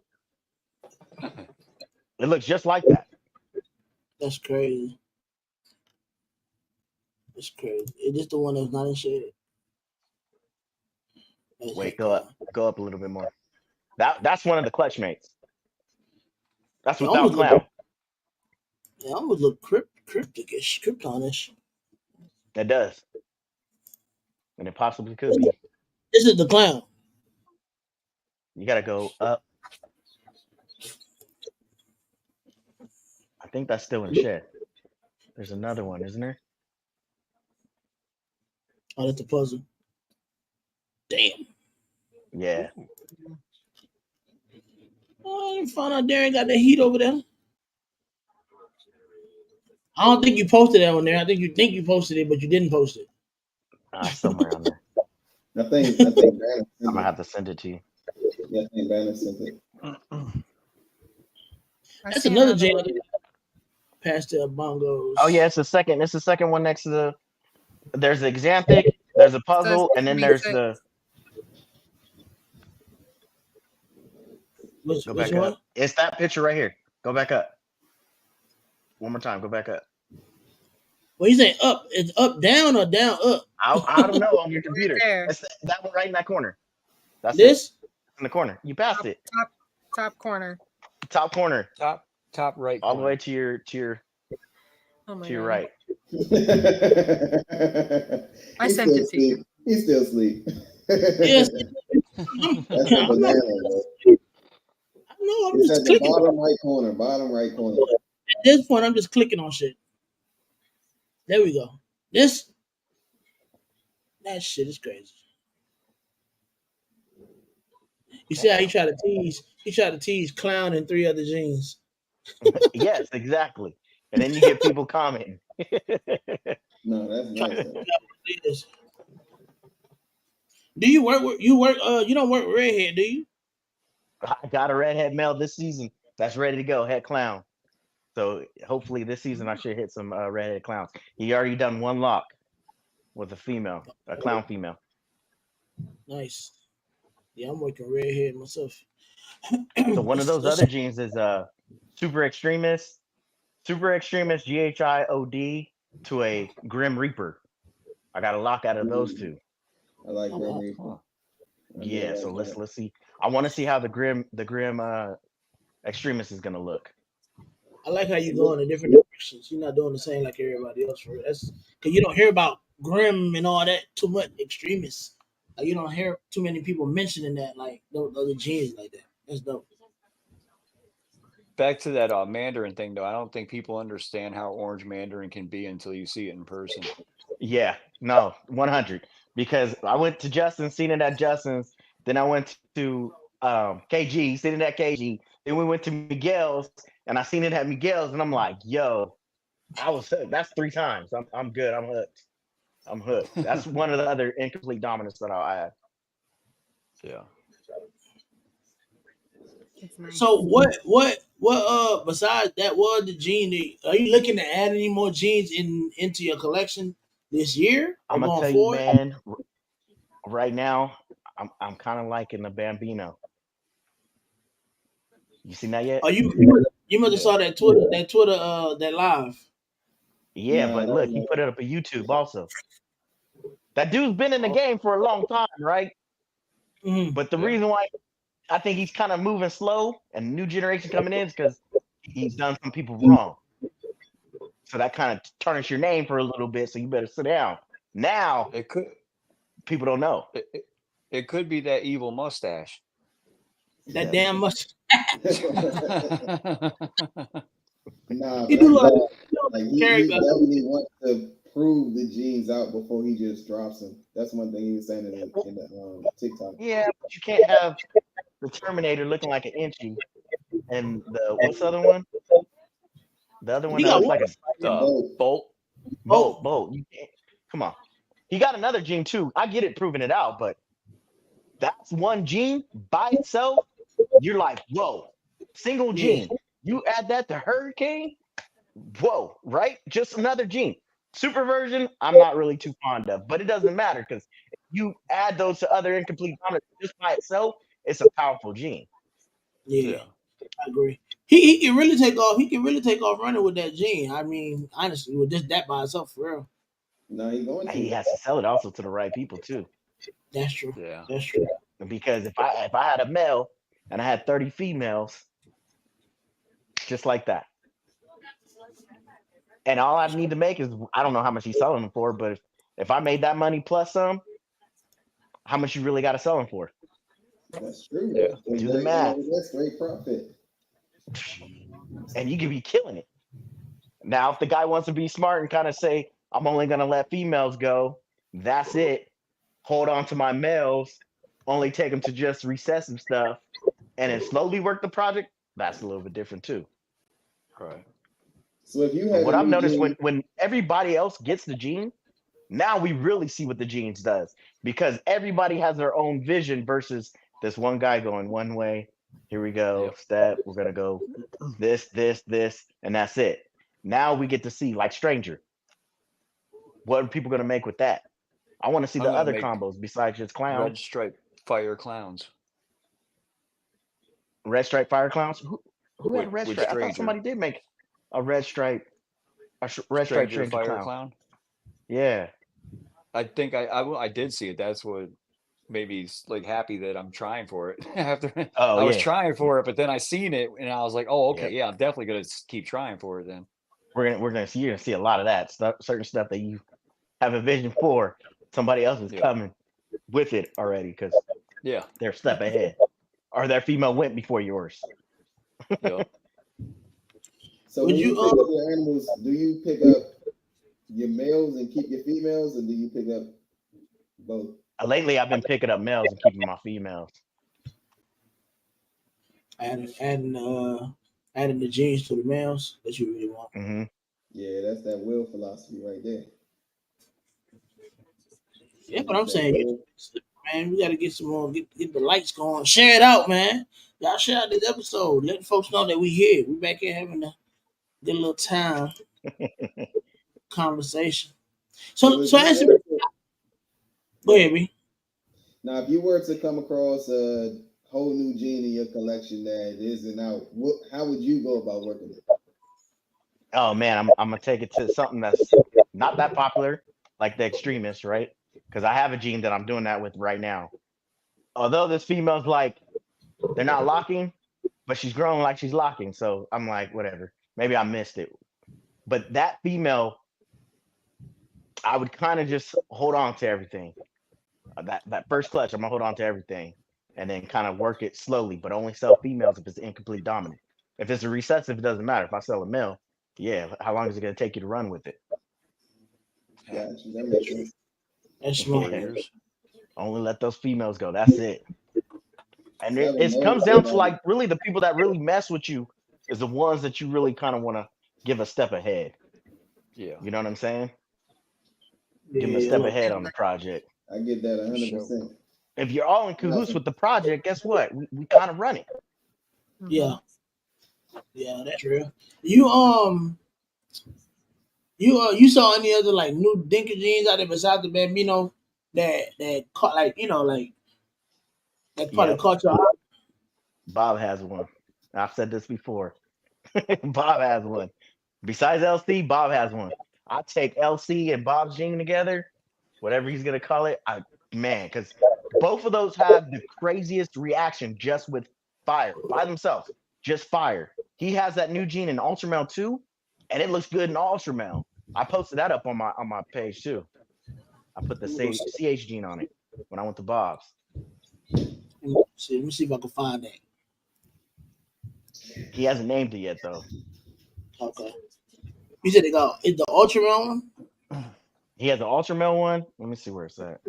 It looks just like that." That's crazy. That's crazy. It's just the one that's not in shade. That's Wait, heck, go up a little bit more. That's one of the clutch mates. That's It without almost look. clown. It almost look cryptic-ish, kryptonish. It does, and it possibly could be. This is the clown. You got to go up. I think that's still in shed. There's another one, isn't there? Oh, that's the puzzle. Damn. Yeah. Oh, I didn't find out Darren got that heat over there. I don't think you posted that one there. I think you posted it, but you didn't post it. Somewhere on there. I think Banner I'm gonna have to send it to you. Yeah, I think Banner sent it. That's another jam. Pastel bongos. Oh yeah, it's the second. It's the second one next to the. There's the exanthic. There's a puzzle, and then there's the. Go back up. It's that picture right here. Go back up. One more time. Go back up. Well, you say up? It's up, down, or down, up? I don't know on your computer. It's that one right in that corner. That's this in the corner. You passed it. Top corner. Top corner. Top right. All the way to your right. I sent it to you. He's still asleep. Yes. That's a banana. No, I'm it's just at clicking. The bottom right corner. At this point, I'm just clicking on shit. There we go. That shit is crazy. You see how he tried to tease? He tried to tease Clown and 3 other genes. Yes, exactly. And then you get people commenting. No, that's nice. Do you work? You don't work redhead, do you? I got a redhead male this season that's ready to go. Head clown. So hopefully this season I should hit some redhead clowns. He already done one lock with a clown female. Nice. Yeah, I'm working redhead myself. So one of those other genes is super extremist GHIOD to a Grim Reaper. I got a lock out of those two. I like Grim Reaper. Yeah, so let's see. I want to see how the Grim extremist is gonna look. I like how you go in different directions. You're not doing the same like everybody else. That's because you don't hear about Grim and all that too much. Extremists. Like, you don't hear too many people mentioning that, like those other genes like that. That's dope. Back to that Mandarin thing, though. I don't think people understand how orange Mandarin can be until you see it in person. Yeah, no, 100. Because I went to Justin, seen it at Justin's. Then I went to KG, seen it at KG. Then we went to Miguel's, and I seen it at Miguel's, and I'm like, yo, I was hooked. That's 3 times. I'm good. I'm hooked. That's one of the other incomplete dominants that I'll add. Yeah. So what besides that was the gene, are you looking to add any more genes into your collection this year? I'm gonna tell you, man, right now I'm kind of liking the Bambino. You seen that yet? Oh, you must have saw that Twitter that live. Yeah, but look, he put it up on YouTube also. That dude's been in the game for a long time, right? Mm-hmm. But the reason why I think he's kind of moving slow and new generation coming in is because he's done some people wrong. So that kind of tarnishes your name for a little bit. So you better sit down. Now people don't know. It could be that evil mustache. That damn mustache. Nah, he definitely wants to prove the genes out before he just drops them. That's one thing he was saying in the TikTok. Yeah, but you can't have the Terminator looking like an Inchie, and what's the other one? The other one that looks like a Bolt. You can't. Come on. He got another gene too. I get it, proving it out, but That's one gene by itself. You're like, whoa, single Yeah, gene. You add that to hurricane, whoa, right? Just another gene. Super version, I'm not really too fond of, but it doesn't matter because you add those to other incomplete dominants just by itself, it's a powerful gene. yeah, Yeah. I agree. He can really take off. He can really take off running with that gene. I mean, honestly, with just that by itself, for real. No, he going He to. has to sell it also to the right people too. That's true. Yeah. That's true. Because if I had a male and I had 30 females, just like that, and all I need to make is I don't know how much he's selling them for, but if I made that money plus some, how much you really got to sell them for? That's true. Yeah. Do the math, That's great profit. and you could be killing it. Now, if the guy wants to be smart and kind of say, I'm only going to let females go, that's it. Hold on to my males, only take them to just recessive stuff, and then slowly work the project, that's a little bit different too. Right. So if you But had what a I've new noticed gene, when everybody else gets the gene, now we really see what the genes does because everybody has their own vision versus this one guy going one way. Here we go, Yep. step. We're gonna go this, and that's it. Now we get to see like Stranger. What are people gonna make with that? I want to see I'm the gonna other make combos besides just clown, red stripe fire clowns red stripe fire clowns. Who had a red with stripe? I thought Stranger. somebody did make a red stripe, red stripe Stranger Stranger fire clown. clown. Yeah. I think I did see it. That's what made me like happy that I'm trying for it. After Oh I was yeah. trying for it, but then I seen it and I was like, oh okay, Yep. yeah, I'm definitely gonna keep trying for it then. We're gonna see you're gonna see a lot of that stuff, certain stuff that you have a vision for. Somebody else is Yeah. coming with it already because Yeah. they're a step ahead, or their female went before yours. Yep. so Would when you you pick up your animals, do you pick up your males and keep your females, or do you pick up both? Lately, I've been picking up males and keeping my females. adding the genes to the males that you really want? Hmm. Yeah, that's that will philosophy right there. Yeah, but That's I'm that saying, will. man, we got to get some more, get the lights going. Share it out, man. Y'all share out this episode. Let the folks know that we here. We back here having a good little time conversation. So So if you answer. were to, Go ahead, me. now, if you were to come across a whole new gene in your collection that isn't out, how would you go about working it? Oh man, I'm gonna take it to something that's not that popular, like the extremists, right? Because I have a gene that I'm doing that with right now. Although this female's like they're not locking, but she's growing like she's locking. So I'm like, whatever. Maybe I missed it. But that female, I would kind of just hold on to everything. That first clutch, I'm gonna hold on to everything, and then kind of work it slowly, but only sell females if it's incomplete dominant. If it's a recessive, it doesn't matter. If I sell a male, yeah, how long is it gonna take you to run with it? Gotcha, that makes sense. That's 4 smart. years. Only let those females go. That's it. And Selling it those comes down to females. like really the people that really mess with you is the ones that you really kind of want to give a step ahead. Yeah. You know what I'm saying? Give them a Yeah, step look. ahead on the project. I get that For sure. 100%. If you're all in Now, cahoots with the project, guess what? We kind of run it. Yeah, yeah, that's real. You saw any other like new dinker jeans out there besides the Bambino that caught like like that probably Yep. caught your eye? Bob has one. I've said this before. Bob has one. Besides LC, Bob has one. I take LC and Bob's gene together, whatever he's gonna call it. Man, because both of those have the craziest reaction just with fire by themselves, just fire. He has that new gene in Ultramel too, and it looks good in Ultramel. I posted that up on my page too. I put the Let me go see. CH gene on it when I went to Bob's. Let me see if I can find that. He hasn't named it yet though. Okay. You said it's the Ultramel one? He has an Ultramel one. Let me see where it's at.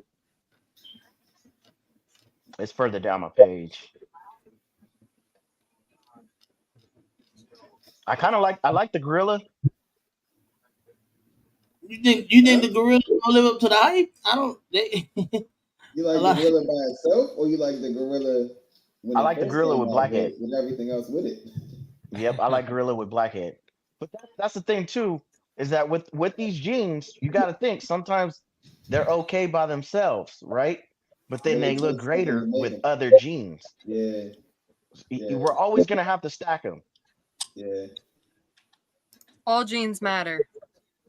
It's further down my page. I like the gorilla. You think the gorillas gonna live up to the hype? I don't. You like the gorilla by itself, or you like the gorilla when I it like the first gorilla came with out blackhead. with everything else with it? Yep, I like gorilla with blackhead. But that's the thing too, is that with these genes, you got to think sometimes they're okay by themselves, right? But then But they it look takes something to greater make with them. other genes. Yeah, yeah, We're always gonna have to stack them. yeah. All genes matter.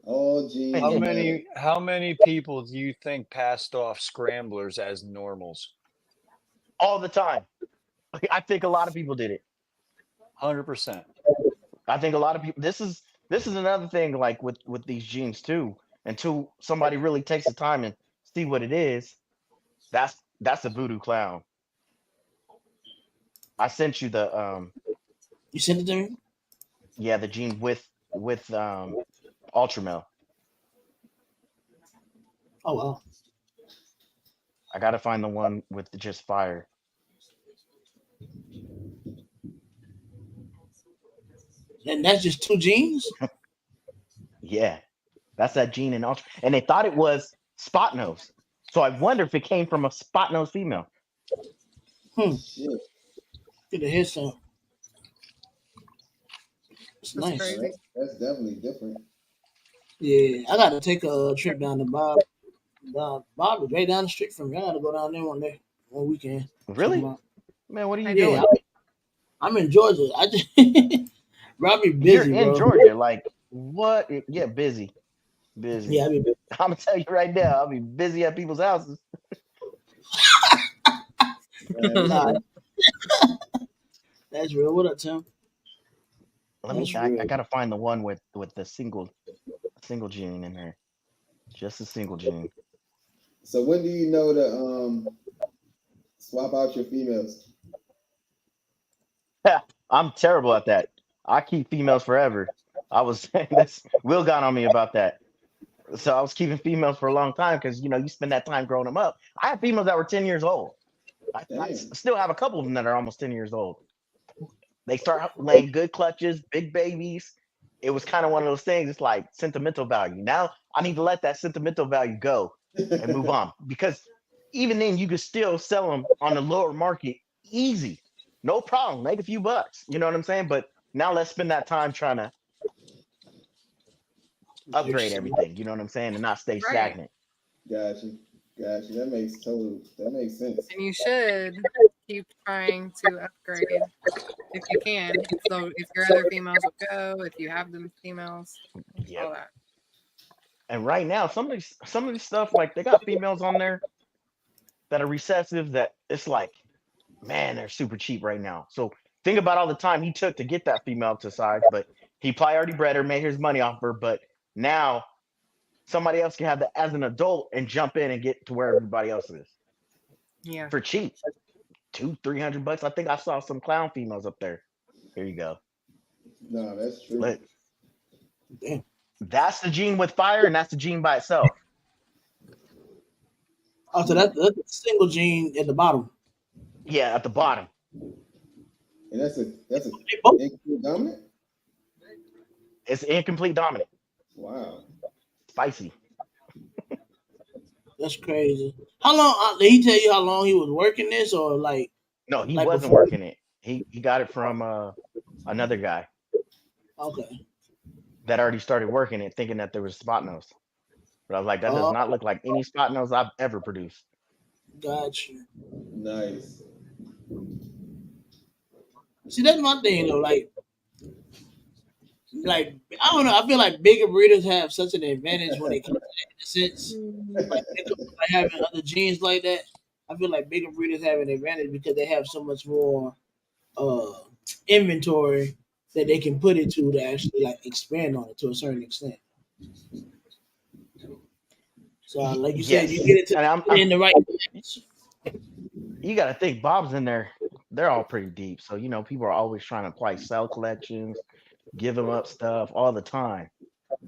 All genes How matter. many people do you think passed off scramblers as normals? All the time. I think a lot of people did it. 100%. I think a lot of people. This is another thing, like with these genes too. Until somebody really takes the time and see what it is, that's a voodoo clown. I sent you the You sent it to me? yeah, the gene with ultramel. Oh wow. I gotta find the one with the just fire. And that's just 2 genes? Yeah, that's that gene in ultra. And they thought it was spot nose. So I wonder if it came from a spot nose female. Shit. Get a head some. It's That's nice. crazy. That's definitely different. Yeah, I got to take a trip down to Bob is right down the street from me. I got to go down there one weekend. Check him Really? out. Man, what are you Yeah, doing? I'm in Georgia. I just Robbie You're busy, in bro. Georgia. Like what? Yeah, busy. Busy. Yeah, I be busy. I'm gonna tell you right now, I'll be busy at people's houses. Man, Nah, that's real. What up, Tim? That's I real. gotta find the one with the single gene in there. Just a single gene. so when do you know to swap out your females? I'm terrible at that. I keep females forever. I was this Will got on me about that. So I was keeping females for a long time because you spend that time growing them up. I have females that were 10 years old. Damn. Still have a couple of them that are almost 10 years old. They start laying good clutches, big babies. It was kind of one of those things. It's like sentimental value. Now I need to let that sentimental value go and move on because even then you could still sell them on the lower market easy, no problem, make a few bucks. You know what I'm saying? But now let's spend that time trying to upgrade everything. You know what I'm saying, and not stay Right. stagnant. Gotcha. Gotcha. That makes sense. And you should keep trying to upgrade if you can. So if your other females will go, if you have them females, Yep. all that. And right now, some of these stuff, like they got females on there that are recessive that it's like, man, they're super cheap right now. So think about all the time he took to get that female to size, but he probably already bred her, made his money off her, but now somebody else can have that as an adult and jump in and get to where everybody else is Yeah. for cheap. $200-300. I think I saw some clown females up there. Here you go. No, that's true. Look, Damn. that's the gene with fire, and that's the gene by itself. Oh, so that's a single gene at the bottom. Yeah, at the bottom. And that's a They both- incomplete dominant. It's incomplete dominant. Wow. Spicy. That's crazy. How long did he tell you how long he was working this, or like? No, he Like wasn't before? working it. He got it from another guy Okay. that already started working it, thinking that there was spot nose. But I was like, that does Oh, not look like any spot nose I've ever produced. gotcha. Nice. See, that's my thing though. Like I don't know. I feel like bigger breeders have such an advantage when it comes to that, in a sense. Like, having other genes like that. I feel like bigger breeders have an advantage because they have so much more uh inventory that they can put into to actually like expand on it to a certain extent. So like you said, Yes, you get it and in the right. you got to think Bob's in there. They're all pretty deep, so people are always trying to apply cell collections, give them up stuff all the time,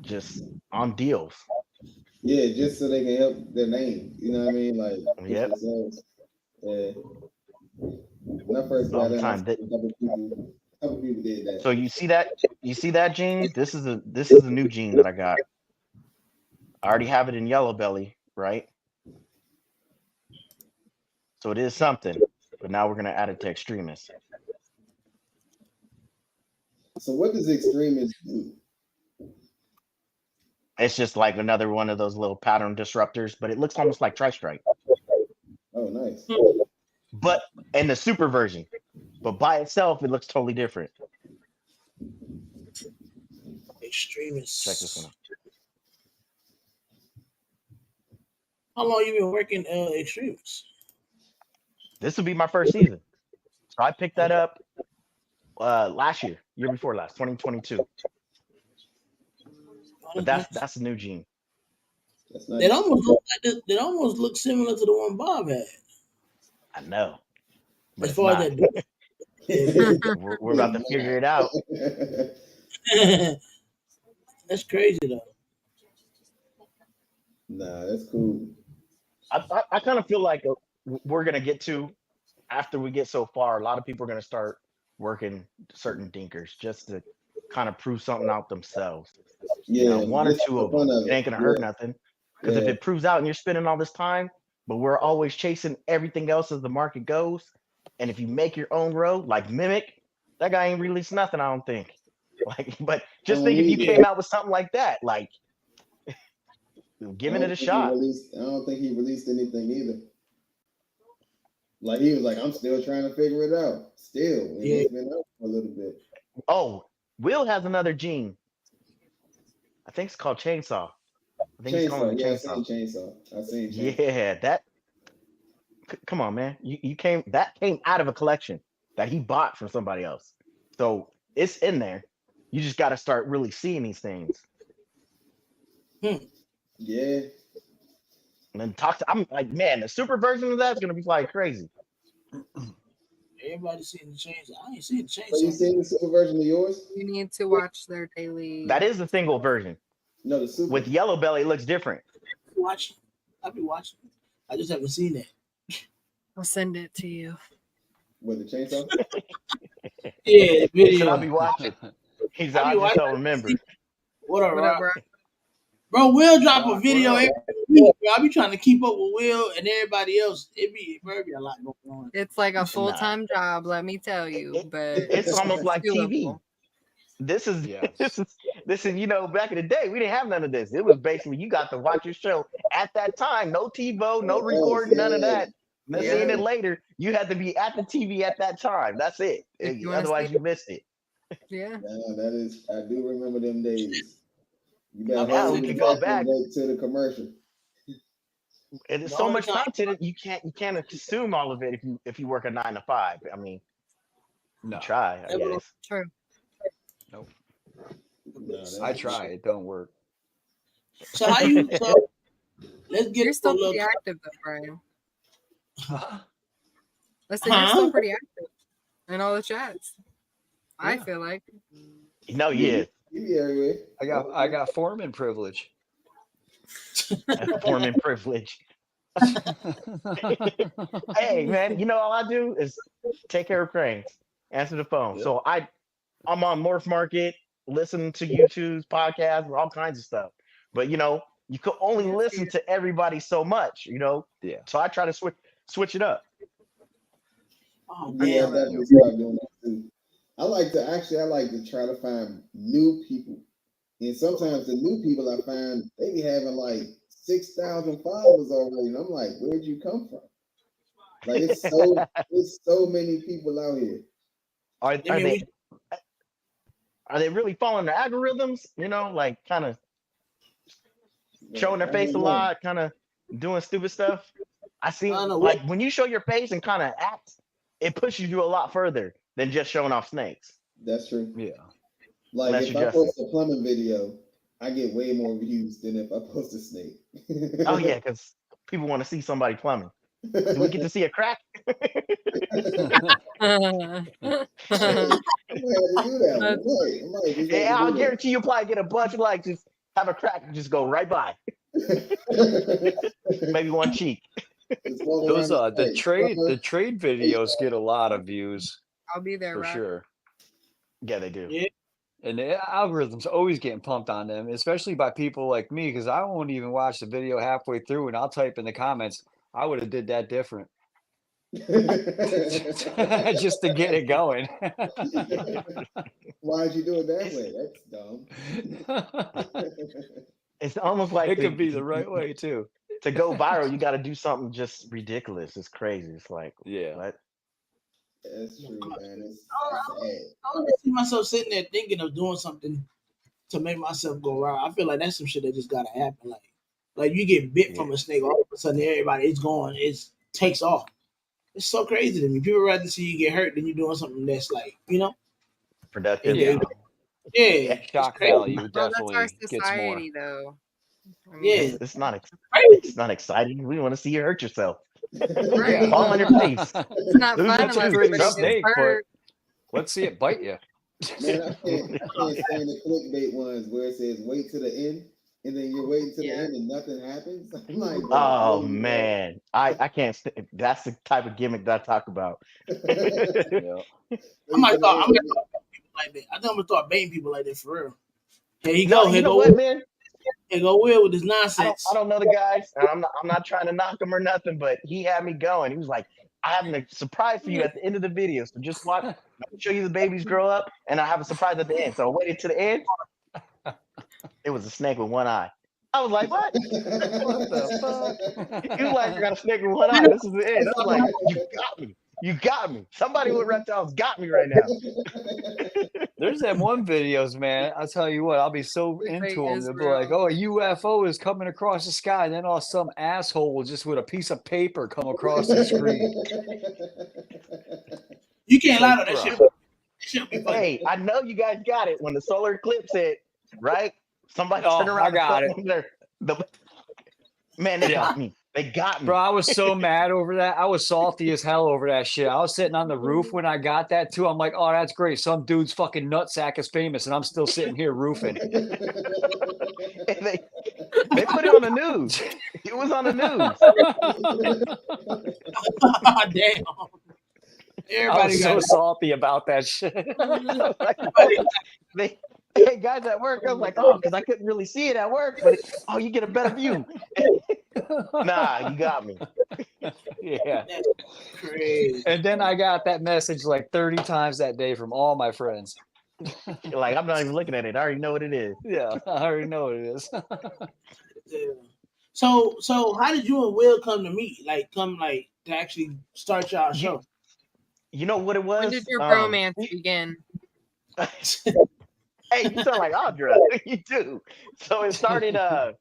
just on deals. Yeah, just so they can help their name. You know what I mean? Like push Yep, themselves. Yeah. When I first all got the in, I time. saw a couple people did that. So you see that gene? This is a new gene that I got. I already have it in yellow belly, right? So it is something, but now we're gonna add it to extremists. So what does extremists do? It's just like another one of those little pattern disruptors, but it looks almost like Tri-Strike. Oh, nice. But in the super version. But by itself, it looks totally different. Extremists. Check this one out. How long you been working extremists? This will be my first season. So I picked that up last year before last, 2022. But that's a new gene. That's nice. It almost look like it almost looks similar to the one Bob had. I know. But As far as that we're about to figure it out. That's crazy though. Nah, that's cool. I kind of feel like we're gonna get to, after we get so far, a lot of people are gonna start working certain dinkers just to kind of prove something out themselves. Yeah, one or two of them. It ain't gonna hurt nothing. Because if it proves out and you're spending all this time, but we're always chasing everything else as the market goes, and if you make your own road, like Mimic, that guy ain't released nothing, I don't think. Like, but just think if you came out with something like that, like giving it a shot. I don't think he released anything either. Like he was like, I'm still trying to figure it out. Still, and it's been out for a little bit. Oh, Will has another gene. I think it's called Chainsaw. I think he's calling it Chainsaw. I've seen Chainsaw. Yeah, that. Come on, man. That came out of a collection that he bought from somebody else. So it's in there. You just got to start really seeing these things. Yeah. And then I'm like, man, the super version of that's gonna be like crazy. Everybody's seeing the Chainsaw. I ain't seen the Chainsaw. So you seen the super version of yours? You need to watch their daily. That is the single version. No, the super. With Yellow Belly, it looks different. I'll be watching. I just haven't seen it. I'll send it to you. With the chainsaw? Yeah, video. I'll be watching. He's I just don't remember. Whatever. Bro, Will drop a video every week. Bro. I be trying to keep up with Will and everybody else. It be a lot going on. It's like a full-time job, let me tell you. But it's almost like TV. doable. This is back in the day, we didn't have none of this. It was basically you got to watch your show at that time. No TiVo, no recording, none of that. Seeing it later, you had to be at the TV at that time. That's it. Otherwise, you missed it. Yeah. That is. I do remember them days. You better now we can go back to the commercial. And it's so much content you can't consume all of it if you work a 9 to 5. I mean, no. Try. I guess. True. Nope. I try. It don't work. So how you? Let's get. You're still pretty active though, Brian. I said you're still pretty active in all the chats. Yeah. I feel like. No, yeah. I got foreman privilege. Foreman privilege. Hey man, all I do is take care of cranes, answer the phone. Yep. So I'm on Morph Market, listening to YouTube's podcasts, all kinds of stuff. But you can only listen to everybody so much, Yeah. So I try to switch it up. Oh yeah, that's what I'm doing too. I like to try to find new people. And sometimes the new people I find, they be having like 6,000 followers already. And I'm like, where'd you come from? Like it's so many people out here. Are they really following the algorithms? Like kind of showing their face a lot, kind of doing stupid stuff. I see like when you show your face and kind of act, it pushes you a lot further than just showing off snakes. That's true. Yeah. Like if I post a plumbing video, I get way more views than if I post a snake. Oh yeah, because people want to see somebody plumbing. Do we get to see a crack? I'll guarantee you'll probably get a bunch of just have a crack and just go right by. Maybe one cheek. Those the trade videos get a lot of views. I'll be there for sure. Yeah, they do. Yeah. And the algorithm's always getting pumped on them, especially by people like me, because I won't even watch the video halfway through and I'll type in the comments, I would have did that different. just to get it going. Why'd you do it that way? That's dumb. It's almost like it could be the right way too. To go viral, you got to do something just ridiculous. It's crazy. It's like, yeah, what? That's true, man. It's sad. I don't see myself sitting there thinking of doing something to make myself go viral. I feel like that's some shit that just gotta happen. Like you get bit from a snake, all of a sudden everybody it takes off. It's so crazy to me. People rather see you get hurt than you doing something that's like, Productive. yeah. Yeah. Shock value Well, that's definitely our gets more. society, though. I mean, Yeah. It's not exciting. We want to see you hurt yourself. Right. Fall on your face. It's not Lose fun a unless tooth. pretty somebody gets snake, but hurt. let's see it bite you. Man, I can't stand the clickbait ones where it says wait to the end and then you're waiting to the end and nothing happens. I'm like, oh man, I can't. That's the type of gimmick that I talk about. Yeah. I'm gonna start baiting people like that. I think I'm gonna start baiting people like that for real. Here you No, go. you Here know go what, man? Here go Will with his nonsense. I don't know the guys, and I'm not trying to knock him or nothing, but he had me going. He was like, I have a surprise for you at the end of the video. So just watch. I'll show you the babies grow up, and I have a surprise at the end. So I waited to the end. It was a snake with one eye. I was like, what? What the fuck? You like, I got a snake with one eye. This is the end. I was like, you got me. You got me. Somebody with reptiles got me right now. There's them one videos, man. I'll tell you what, I'll be so into them. They'll be like, oh, a UFO is coming across the sky. And then all some asshole will just with a piece of paper come across the screen. You can't lie to that shit. That shit be funny. Hey, I know you guys got it when the solar eclipse hit, right? Somebody turned around. I got it. Man, they got me. They got me. Bro, I was so mad over that. I was salty as hell over that shit. I was sitting on the roof when I got that too. I'm like, oh, that's great. Some dude's fucking nutsack is famous, and I'm still sitting here roofing. They put it on the news. It was on the news. Damn. I was so salty about that shit. Hey, guys at work, I was like, oh, because I couldn't really see it at work, but you get a better view. Nah, you got me. Yeah. That's crazy. And then I got that message like 30 times that day from all my friends. Like, I'm not even looking at it. I already know what it is. Yeah, I already know what it is. So how did you and Will come to meet? Like, to actually start y'all show? You know what it was? When did your bromance begin? Hey, you sound like Audra. You do. So it started. I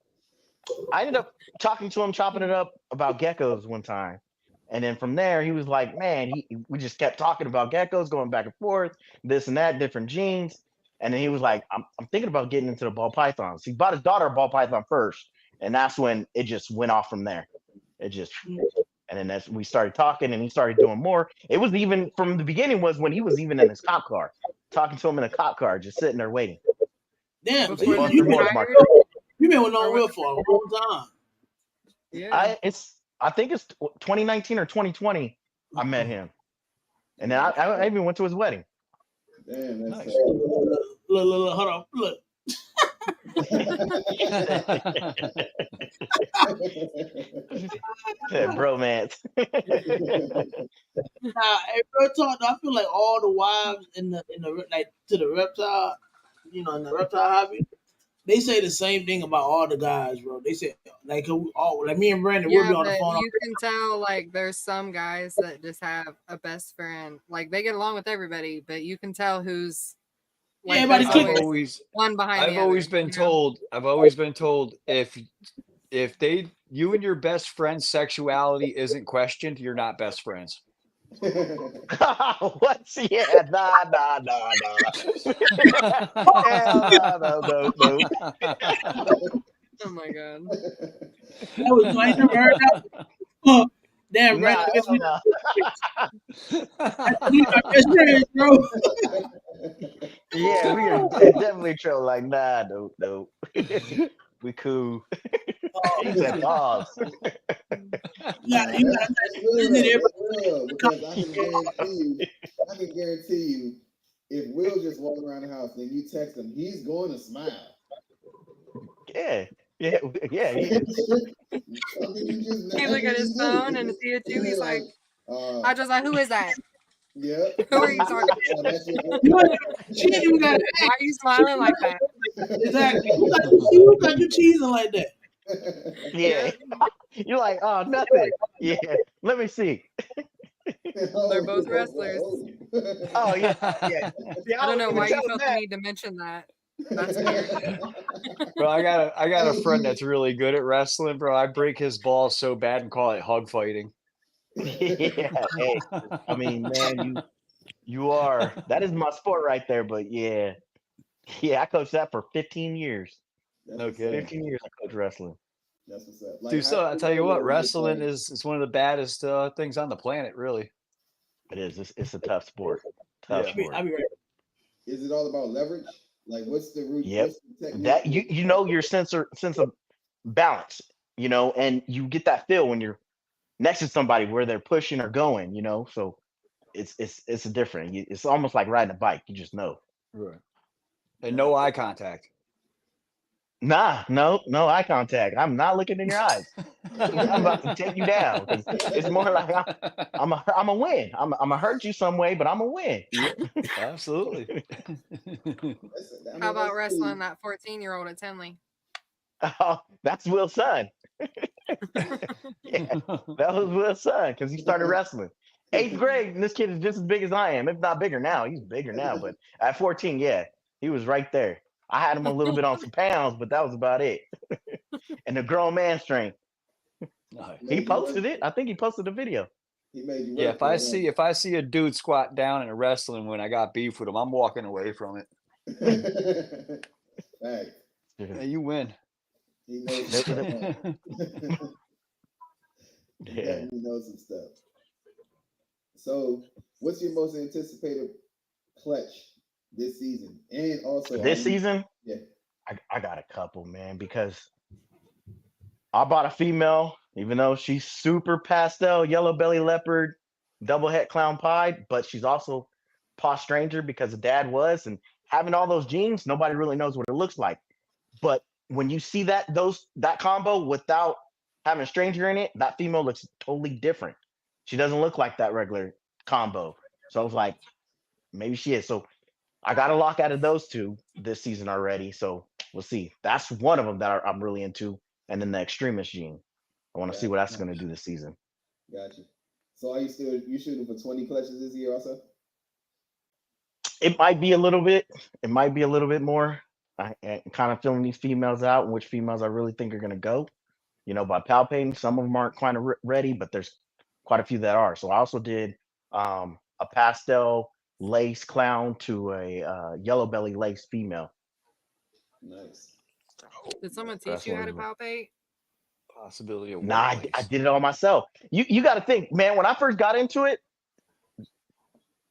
ended up talking to him, chopping it up about geckos one time, and then from there he was like, "Man, we just kept talking about geckos, going back and forth, this and that, different genes." And then he was like, "I'm thinking about getting into the ball pythons." He bought his daughter a ball python first, and that's when it just went off from there. It just. And then we started talking, and he started doing more. It was even from the beginning was when he was even in his cop car, talking to him in a cop car, just sitting there waiting. Damn, you've been with No Will for a long time. Yeah. I think it's 2019 or 2020. I met him, and then I even went to his wedding. Damn, that's nice. Look, hold on, look. Bromance. Now, real talk, I feel like all the wives in the like to the reptile, in the reptile hobby, they say the same thing about all the guys, bro. They say like me and Brandon, we'll be on the phone. You can tell like there's some guys that just have a best friend. Like they get along with everybody, but you can tell who's like, everybody one behind the other. I've always been told if you and your best friend's sexuality isn't questioned, you're not best friends. What's yeah? Nah. No. Oh my god. That was nice. Never heard that. Oh, damn, Brandon. We are best friends, bro. Yeah, we are definitely trolling. Like, nah, no. We cool. He said pause. Yeah, you gotta because I can guarantee you, if Will just walk around the house and you text him, he's going to smile. Yeah. He look at his phone and see it too. He's like, I just like, who is that? Yeah. Who are you talking to? She ain't even got Why are you smiling like that? Exactly. Who got you cheesing like that? Yeah. You're like, oh, nothing. Yeah. Let me see. They're both wrestlers. Oh yeah. Yeah. See, I don't know even why you tell felt them the that. need to mention that. That's weird. Bro, I got a friend that's really good at wrestling, bro. I break his balls so bad and call it hug fighting. Yeah. Hey, I mean, man, you are. That is my sport right there. But yeah, I coached that for 15 years. No kidding. 15 years I coached wrestling. That's what's up. Like, Dude, so I tell you what, wrestling is one of the baddest things on the planet, really. It is. It's a tough sport. Tough sport. I'll be right. Is it all about leverage? Like, what's the root? Yep. What's the technique? That you know your sense of balance, you know, and you get that feel when you're next to somebody where they're pushing or going, you know. So it's a different. It's almost like riding a bike. You just know. Right. And no eye contact. Nah, no eye contact. I'm not looking in your eyes. I'm about to take you down. It's more like I'm a win. I'm gonna hurt you some way, but I'm a win. Yeah, absolutely. How about wrestling that 14-year-old at Tenley? Oh, that's Will's son. Yeah, that was Will's son because he started wrestling. 8th grade, and this kid is just as big as I am, if not bigger now. He's bigger now, but at 14, yeah, he was right there. I had him a little bit on some pounds, but that was about it. And the grown man strength. He posted it. I think he posted the video. He made you Yeah, if I see a dude squat down in a wrestling when I got beef with him, I'm walking away from it. Hey. Yeah, you win. He knows some stuff. Yeah. He knows some stuff. So, what's your most anticipated clutch this season? And also this season? Yeah. I got a couple, man, because I bought a female, even though she's super pastel, yellow belly leopard, double het clown pied, but she's also paw stranger because the dad was, and having all those genes, nobody really knows what it looks like. But when you see that combo without having a stranger in it, that female looks totally different. She doesn't look like that regular combo. So I was like, maybe she is. So I got a lock out of those two this season already. So we'll see. That's one of them that I'm really into. And then the extremist gene. I want to see what that's going to do this season. Gotcha. So are you shooting for 20 clutches this year also? It might be a little bit. It might be a little bit more. I'm kind of feeling these females out and which females I really think are going to go. You know, by palpating. Some of them aren't quite ready, but there's quite a few that are. So I also did a pastel lace clown to a yellow belly lace female. Nice. Did someone teach you how to palpate? Possibility of Nah, I did it all myself. You got to think, man. When I first got into it,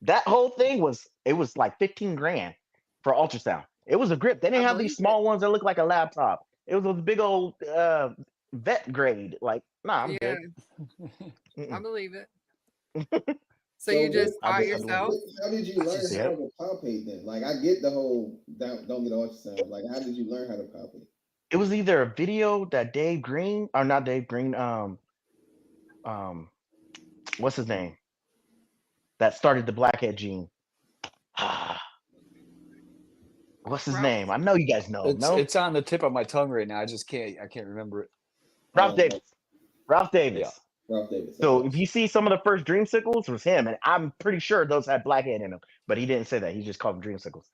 that whole thing was like 15 grand for ultrasound. It was a grip. They didn't have these small ones that look like a laptop. It was a big old vet grade. Like, nah, I'm good. I believe it. So you just taught yourself? How did you learn how to palpate then? Like, I get the whole don't get ultrasound. Like, how did you learn how to palpate? It was either a video that Dave Green, or not Dave Green, what's his name? That started the blackhead gene. What's his name? I know you guys know. It's on the tip of my tongue right now. I can't remember it. Ralph Davis. Ralph Davis. Yeah. Ralph Davis. So if you see some of the first dreamsicles, it was him, and I'm pretty sure those had blackhead in them, but he didn't say that. He just called them dreamsicles.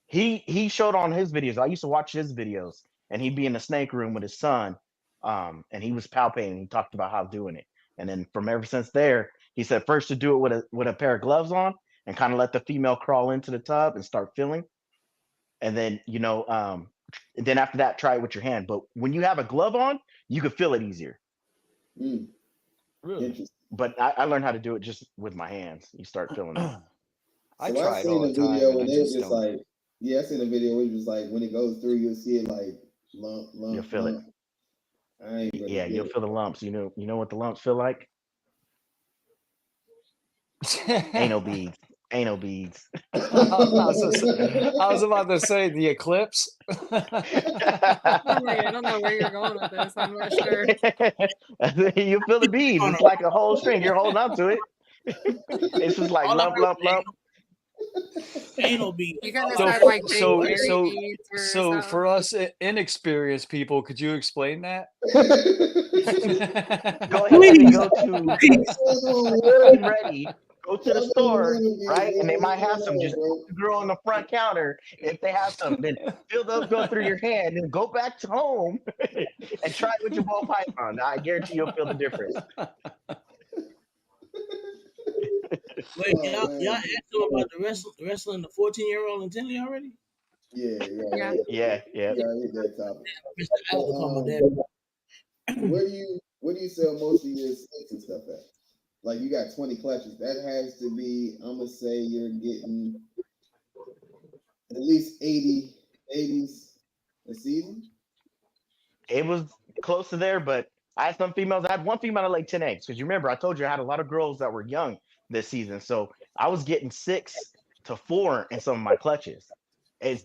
He showed on his videos. I used to watch his videos, and he'd be in the snake room with his son, and he was palpating. He talked about how doing it, and then from ever since there, he said first to do it with a pair of gloves on, and kind of let the female crawl into the tub and start feeling, and then and then after that, try it with your hand. But when you have a glove on, you can feel it easier. Mm. Really? But I learned how to do it just with my hands. You start feeling it. I tried all the time. And it was just like, yeah, I seen a video where it was like when it goes through, you'll see it like lump. You'll feel lump. it. Yeah, you'll feel the lumps. You know what the lumps feel like? Anal beads. Anal beads. I was about to say the eclipse. I don't know where you're going with this. I'm not sure. You feel the beads. It's like a whole string. You're holding on to it. It's just like All I lump, heard lump, was lump. anal beads. You could have All I said heard. like big hairy beads or So something. for us inexperienced people, could you explain that? Go ahead and go to Please. and ready. Go to the store, right? And they might have some. Just girl on the front counter. If they have some, then feel those go through your hand, and go back to home and try it with your ball python. I guarantee you'll feel the difference. Wait, y'all asked him about the wrestling the 14-year-old and 10 already? Yeah. Yeah. Yeah, I hit that topic. Mr. Alex to call my dad. Where do you sell most of your sticks and stuff at? Like you got 20 clutches. That has to be, I'm gonna say you're getting at least 80s a season. It was close to there, but I had some females. I had one female that laid 10 eggs. Because you remember, I told you I had a lot of girls that were young this season. So I was getting 6 to 4 in some of my clutches.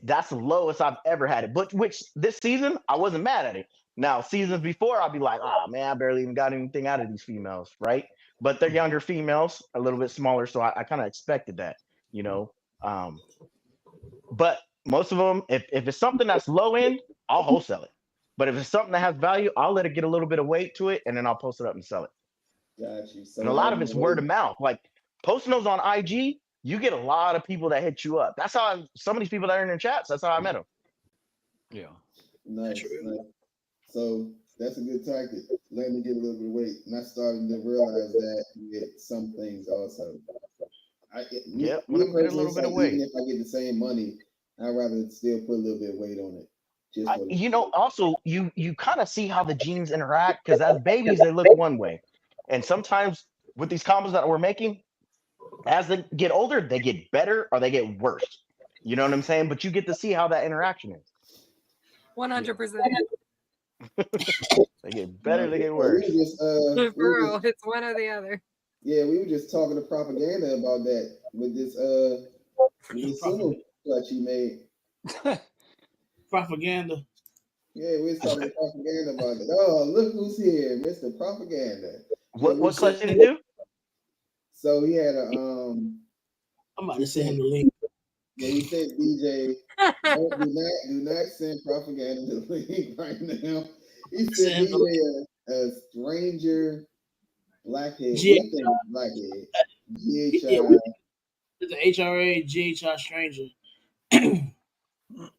That's the lowest I've ever had it. But which this season, I wasn't mad at it. Now, seasons before, I'd be like, oh man, I barely even got anything out of these females, right? But they're younger females, a little bit smaller. So I kind of expected that, you know. But most of them, if it's something that's low end, I'll wholesale it. But if it's something that has value, I'll let it get a little bit of weight to it, and then I'll post it up and sell it. Got you. So And a lot of it's word of mouth. Like posting those on IG, you get a lot of people that hit you up. That's how some of these people that are in the chats. That's how I met them. Yeah. Nice. So that's a good tactic. Let me get a little bit of weight, and I started to realize that with some things also. Yep, let them get a little bit of weight. Even if I get the same money, I'd rather still put a little bit of weight on it. Also, you kind of see how the genes interact because as babies they look one way, and sometimes with these combos that we're making, as they get older, they get better or they get worse. You know what I'm saying? But you get to see how that interaction is. 100%. They get better, they get worse. For real, it's one or the other. Yeah, we were just talking to propaganda about that with this sumo clutch you made. Propaganda. Yeah, we was talking to propaganda about it. Oh, look who's here, Mr. Propaganda. What clutch did he do? So he had a I'm about to send him the link. Yeah, he said DJ, do not send propaganda the link right now. He said DJ a stranger blackhead. Blackhead. GHI. It's an HRA GHI stranger. Yeah,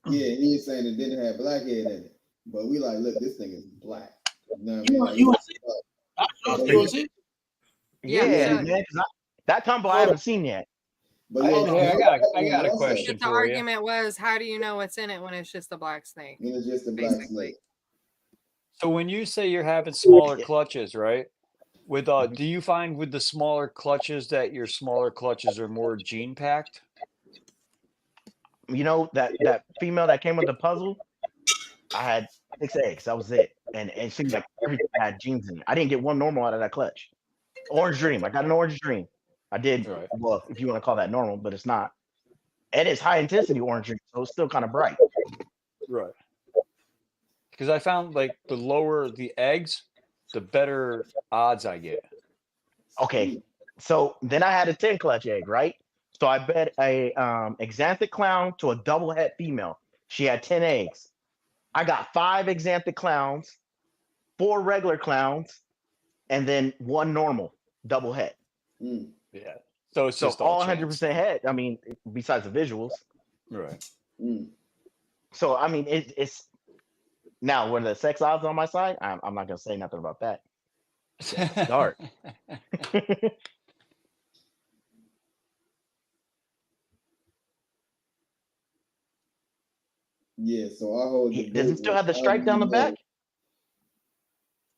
he is saying it didn't have blackhead in it. But we like, look, this thing is black. You know what I mean? You want to see? Yeah, man. That combo I haven't seen yet. But I got a question the for you. argument was, how do you know what's in it when it's just a black snake? When it's just a black snake. So when you say you're having smaller clutches, right? With do you find with the smaller clutches that your smaller clutches are more gene packed? You know, that female that came with the puzzle, I had 6 eggs. That was it. And it seemed like everything had genes in it. I didn't get one normal out of that clutch. Orange Dream. I got an Orange Dream. I did, well, if you want to call that normal, but it's not. And it's high intensity Orange Dream, so it's still kind of bright. Right. Because I found like the lower the eggs, the better odds I get. Okay. So then I had a 10 clutch egg, right? So I bet a Xanthic clown to a double het female. She had 10 eggs. I got 5 Xanthic clowns, 4 regular clowns, and then 1 normal double het. Yeah. So it's just all 100% het. I mean, besides the visuals. Right. So I mean, it's now were the sex odds on my side? I'm not gonna say nothing about that. Dark. Yeah, so I hold. Does it still have the stripe down the back?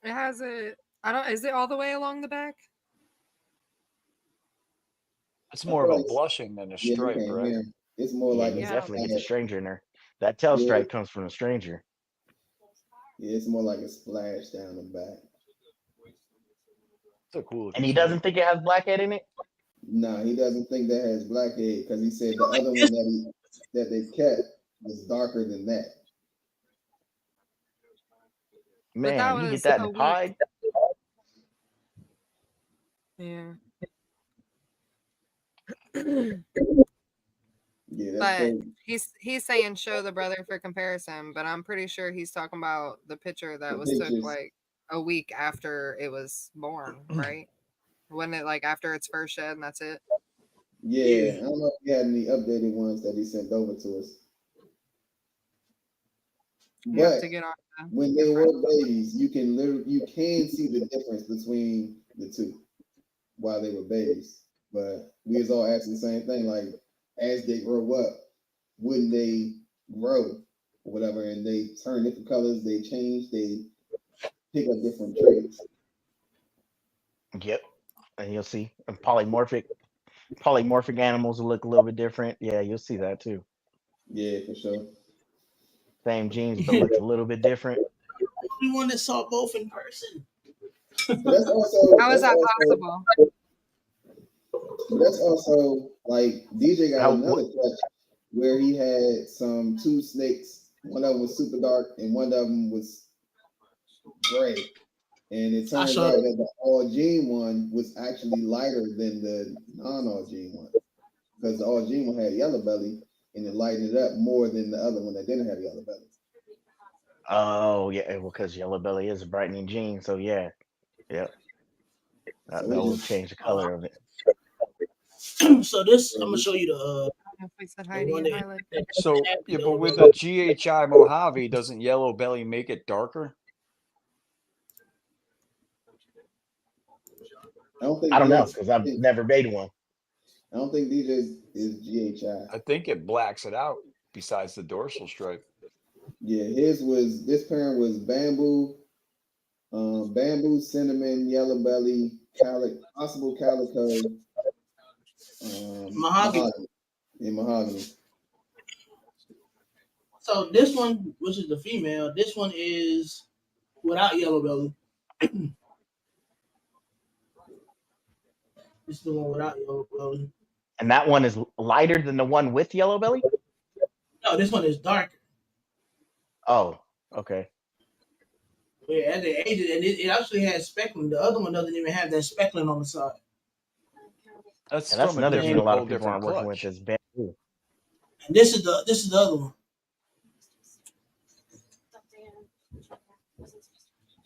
It has a. I don't. Is it all the way along the back? It's more of a blushing than a stripe, right? Yeah. It's more like you definitely get the stranger in there. That tail stripe comes from the stranger. Yeah, it's more like a splash down the back. So cool. And he doesn't think it has blackhead in it? No, he doesn't think that has blackhead because he said the other one that they kept was darker than that. Man, you get that in the pie? Yeah. Yeah, that's But crazy. he's saying show the brother for comparison, but I'm pretty sure he's talking about the picture that The was took pictures. like a week after it was born, right? Wasn't it like after its first shed and that's it? Yeah, I don't know if he had any updated ones that he sent over to us. You have But to get on when they were babies, you can see the difference between the two while they were babies. But we was all asking the same thing, like as they grow up, wouldn't they grow or whatever, and they turn different colors, they change, they pick up different traits. Yep. And you'll see polymorphic animals will look a little bit different. Yeah, you'll see that too. Yeah, for sure. Same genes, but looks a little bit different. We one that saw both in person. But that's also How is that possible? That's also like DJ got How- another clutch where he had two snakes. One of them was super dark and one of them was gray. And it turns out that the all gene one was actually lighter than the non-all gene one. Because the all gene one had yellow belly and it lightened it up more than the other one that didn't have yellow belly. Oh yeah, well, because yellow belly is a brightening gene, so yeah, yep. That will change the color of it. So this, I'm gonna show you the one that So yeah, but with a GHI Mojave, doesn't yellow belly make it darker? I don't know because I've never made one. I don't think DJ is GHI. I think it blacks it out besides the dorsal stripe. Yeah, this parent was bamboo, cinnamon, yellow belly, possible calico, mahogany. So this one, which is the female, this one is without yellow belly. This is the one without yellow belly. And that one is lighter than the one with yellow belly? No, this one is darker. Oh, okay. Yeah, as they age it, and it actually has speckling. The other one doesn't even have that speckling on the side. That's another thing a lot of people aren't working with is bamboo. And this is the other one.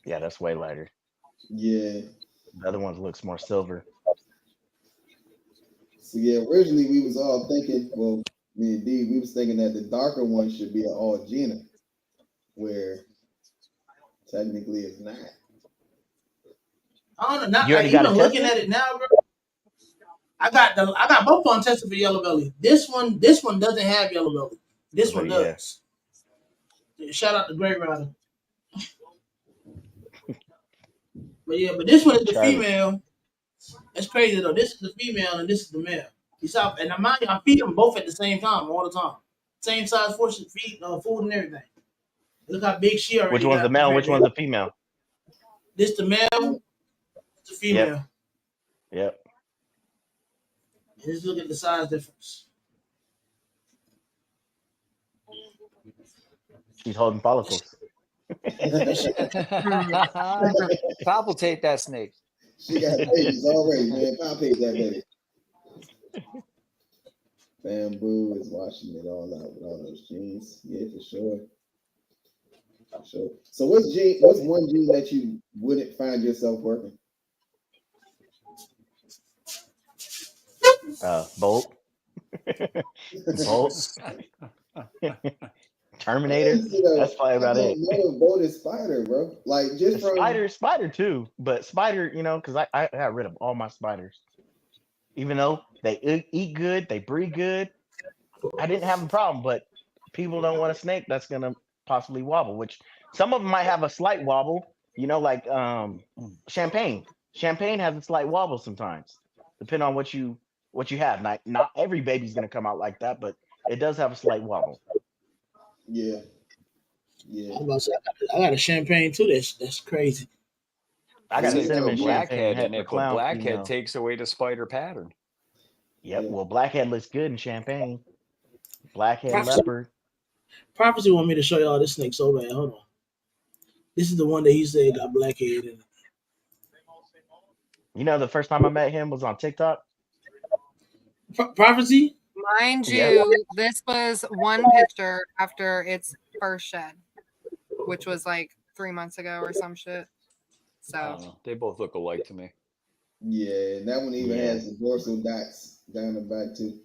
Yeah, that's way lighter. Yeah. The other one looks more silver. So yeah, originally we was all thinking, well, me and D, we was thinking that the darker one should be an all Gina, where technically it's not. I don't know. Not like even looking at it now, bro. I got both of them tested for yellow belly. This one doesn't have yellow belly. This one does. Yeah. Shout out to Great Rider. But this one is the female. That's crazy though. This is the female and this is the male. You saw, and mind you, I feed them both at the same time, all the time. Same size portion, feed, food, and everything. Look how big she already. Which one's the male? Which one's the female? This the male. It's the female. Yep. And just look at the size difference. She's holding follicles. Palpitate that snake. She got babies already, man. Palpitate that baby. Bamboo is washing it all out with all those genes. Yeah, for sure. For sure. So what's one gene that you wouldn't find yourself working? Bolt. Bolt. Terminator. That's probably about it. Bolt is spider, bro. Like just from spider too. But spider, because I got rid of all my spiders. Even though they eat good, they breed good. I didn't have a problem, but people don't want a snake that's gonna possibly wobble, which some of them might have a slight wobble, like champagne. Champagne has a slight wobble sometimes, depending on what you have. Not every baby's gonna come out like that, but it does have a slight wobble. Yeah. Yeah. I got a champagne too. That's crazy. I got a cinnamon blackhead in it, but blackhead takes away the spider pattern. Yep. Well, blackhead looks good in champagne. Blackhead leopard. Prophecy want me to show y'all this snake so bad. Hold on. This is the one that he said got blackhead in it. The first time I met him was on TikTok. Prophecy? Mind Yeah. you, this was one picture after its first shed, which was like 3 months ago or some shit. I don't So know. They both look alike to me. Yeah, and that one even Yeah. has the dorsal dots down the back too.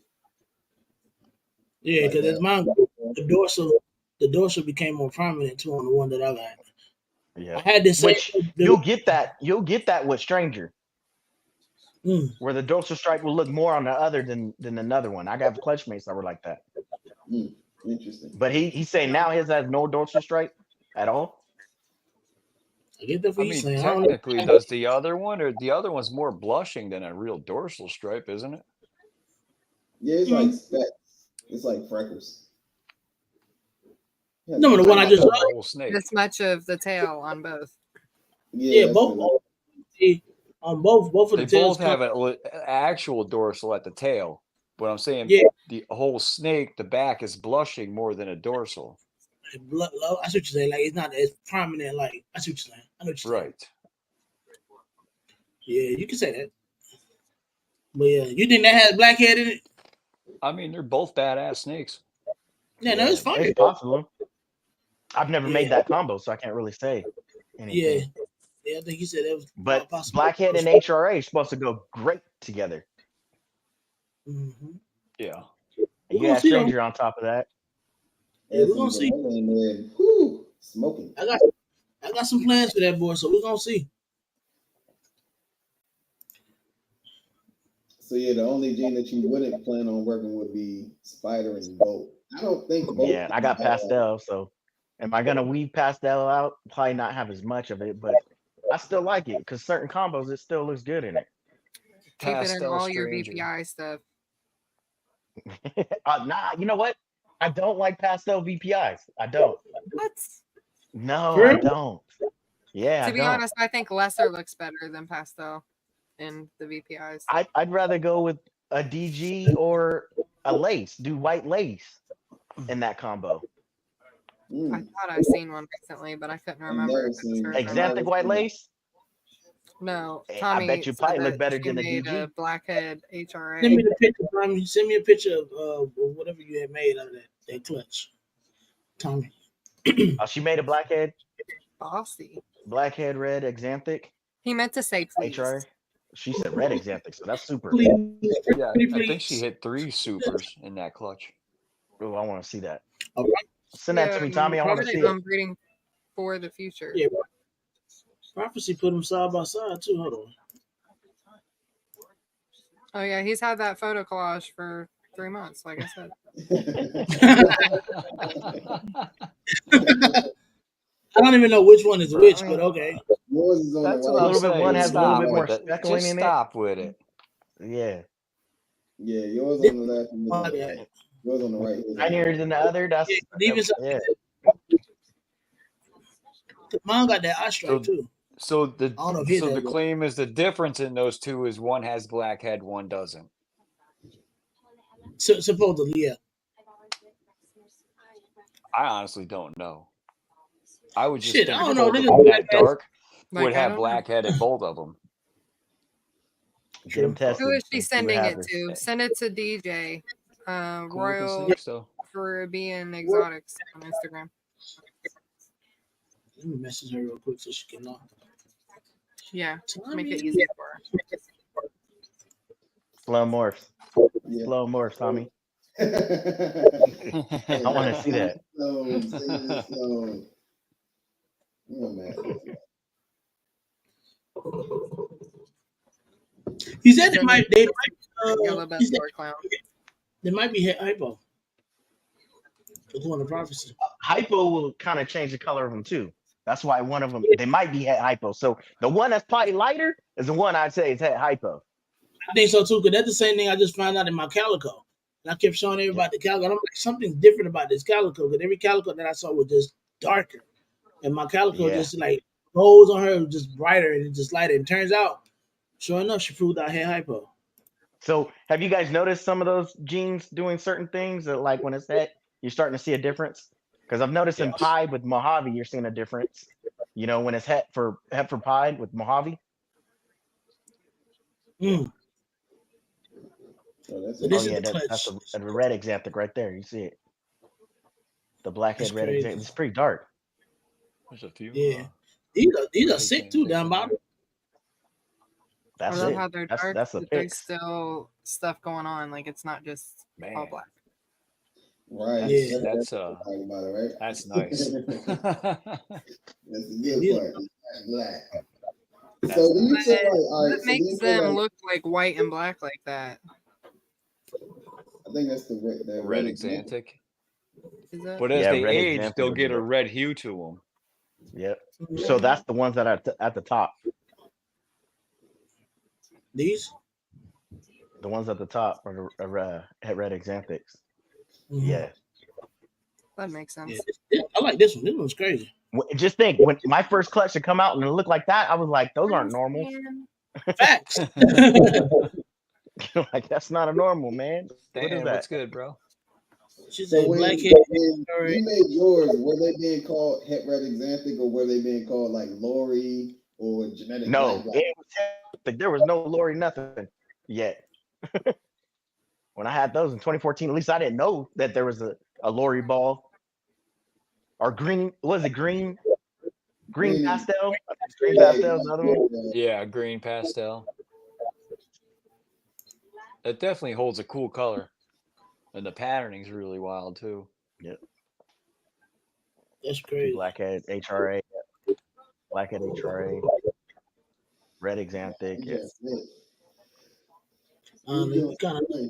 Yeah, Like because that. as mine, the dorsal became more prominent too on the one that I got. Yeah. I had this same. Which you'll get that with Stranger, Mm, where the dorsal stripe will look more on the other than another one. I got clutch mates that were like that. Interesting. But he's saying now his has no dorsal stripe at all. I get that I what you're mean, saying. I don't know. technically, does the other one, or the other one's more blushing than a real dorsal stripe, isn't it? Yeah, it's like specks. It's like freckles. Yeah, No, the one I just The whole snake. this much of the tail on both. yeah, that's both what on both of They the tails both have an actual dorsal at the tail, but I'm saying Yeah. the whole snake, the back is blushing more than a dorsal. blood low. I see what you're saying. Like it's not as prominent. Like I see what you're saying. I know what you're saying. Right. Yeah, you can say that. But yeah, you think that has blackhead in it? I mean, they're both badass snakes. Yeah, no, it's fine. It's possible. I've never made Yeah. that combo, so I can't really say Yeah, anything. yeah. I think he said that was But possible. blackhead and HRA is supposed to go great together. Mm-hmm. Yeah. And We're you gonna got see them. Stranger on top of that. Yeah, we're gonna see. Whoo, smoking. I got some plans for that boy, so we're gonna see. So yeah, the only gene that you wouldn't plan on working would be Spider and Bolt. I don't think Bolt. Yeah, I got Pastel, so am I gonna weave Pastel out? Probably not have as much of it, but I still like it because certain combos it still looks good in it. Keep it in Pastel all your Stranger. VPI stuff. Nah, you know what? I don't like Pastel VPIs. I don't. What? No, For I real? don't. Yeah, To I be don't. honest, I think lesser looks better than pastel in the VPIs. I'd rather go with a DG or a lace. Do white lace in that combo. I thought I seen one recently, but I couldn't remember if it was hers or not. Exanthic white lace. No, I Tommy bet you said probably look that better she than a made a DG. blackhead HRA. Send me the picture, Tommy. Send me a picture of whatever you had made out of that clutch, Tommy. Oh, she made a blackhead, Bossy. blackhead red Exanthic He meant to say please. HRA. She said red Exanthic, so that's super. Please, Yeah, pretty I think she please. hit 3 supers in that clutch. Oh, I want to see that. All right. Send that to me, Tommy. I want to see it. I'm breeding for the future. Yeah. Prophecy put them side by side too. Hold on. Oh yeah, he's had that photo collage for 3 months, like I said. I don't even know which one is which, but okay. Yours is on That's the what right. I'm Little bit- saying. one has a little Stop bit more with it. speckling Just in it. stop with it. Yeah. Yeah, yours on the left. And Okay. yours on the right. Tinier than the other. That's Even so, yeah. mine got that eye stripe too. So I don't know if his the has claim is the difference in those two is one has blackhead, one doesn't. Supposedly, yeah. I honestly don't know. I would just Shit, think I don't know. both of Niggas them black that dark Like, would I have don't know. blackhead in both of them. Get them tested. Who is she and see what sending it happens. to? Send it to DJ. Cool looking Royal snakes, though. Caribbean Exotics on Instagram. Let me message her real quick so she can know. Yeah, Tommy. make it easy for her. Slow morphs. Yeah. Slow morphs, Tommy. I I want to see that. He said they Send might. Yellow He said Bedford clown. they might be hypo. According to prophecy. Hypo will kind of change the color of them too. That's why one of them they might be het hypo. So the one that's probably lighter is the one I'd say is het hypo. I think so too, because that's the same thing I just found out in my calico. And I kept showing everybody the calico. And I'm like, something's different about this calico, because every calico that I saw was just darker. And my calico just like goes on her just brighter and just lighter. And turns out, sure enough, she proved I had hypo. So have you guys noticed some of those genes doing certain things that like when it's het, you're starting to see a difference? Because I've noticed in Pied with Mojave, you're seeing a difference. You know, when it's het for Pied with Mojave. Mm. So this is yeah, the that's clutch. the red exanthic right there. You see it? The blackhead That's red crazy. exanthic. It's pretty dark. There's a few. Yeah, these are sick too down bottom. I That's love it. how they're dark, That's the but there's picks. still stuff going on. Like it's not just all black. Right. Yeah. That's talking about it, right? that's nice. That's the good part. It's black. That's So do you nice. feel like all right? What So do you makes feel them like look like white and black like that? I think that's the Red example. exanthic. Is that? But as Yeah, they red age, exanthic they'll is get a the- red hue to them. Yep. So that's the ones that are at the top. These. The ones at the top are red exanthics. Mhm. Yeah. That makes sense. Yeah, I like this one. This one's crazy. Just think, when my first clutch had come out and it looked like that, I was like, those aren't normal. Facts. Like, that's not a normal, man. What is Dan, that? what's good, bro? She So said when blackhead. you made yours, were they being called het red exanthic or were they being called like Lori or genetic? No, black? it was there was no Lori nothing yet. When I had those in 2014, at least I didn't know that there was a Lori ball or green. Was it green? Green pastel. Green pastel is the other one. Yeah, green pastel. It definitely holds a cool color, and the patterning's really wild too. Yep. That's crazy. Blackhead HRA. Blackhead HRA. Red exanthic. Yeah. You kind of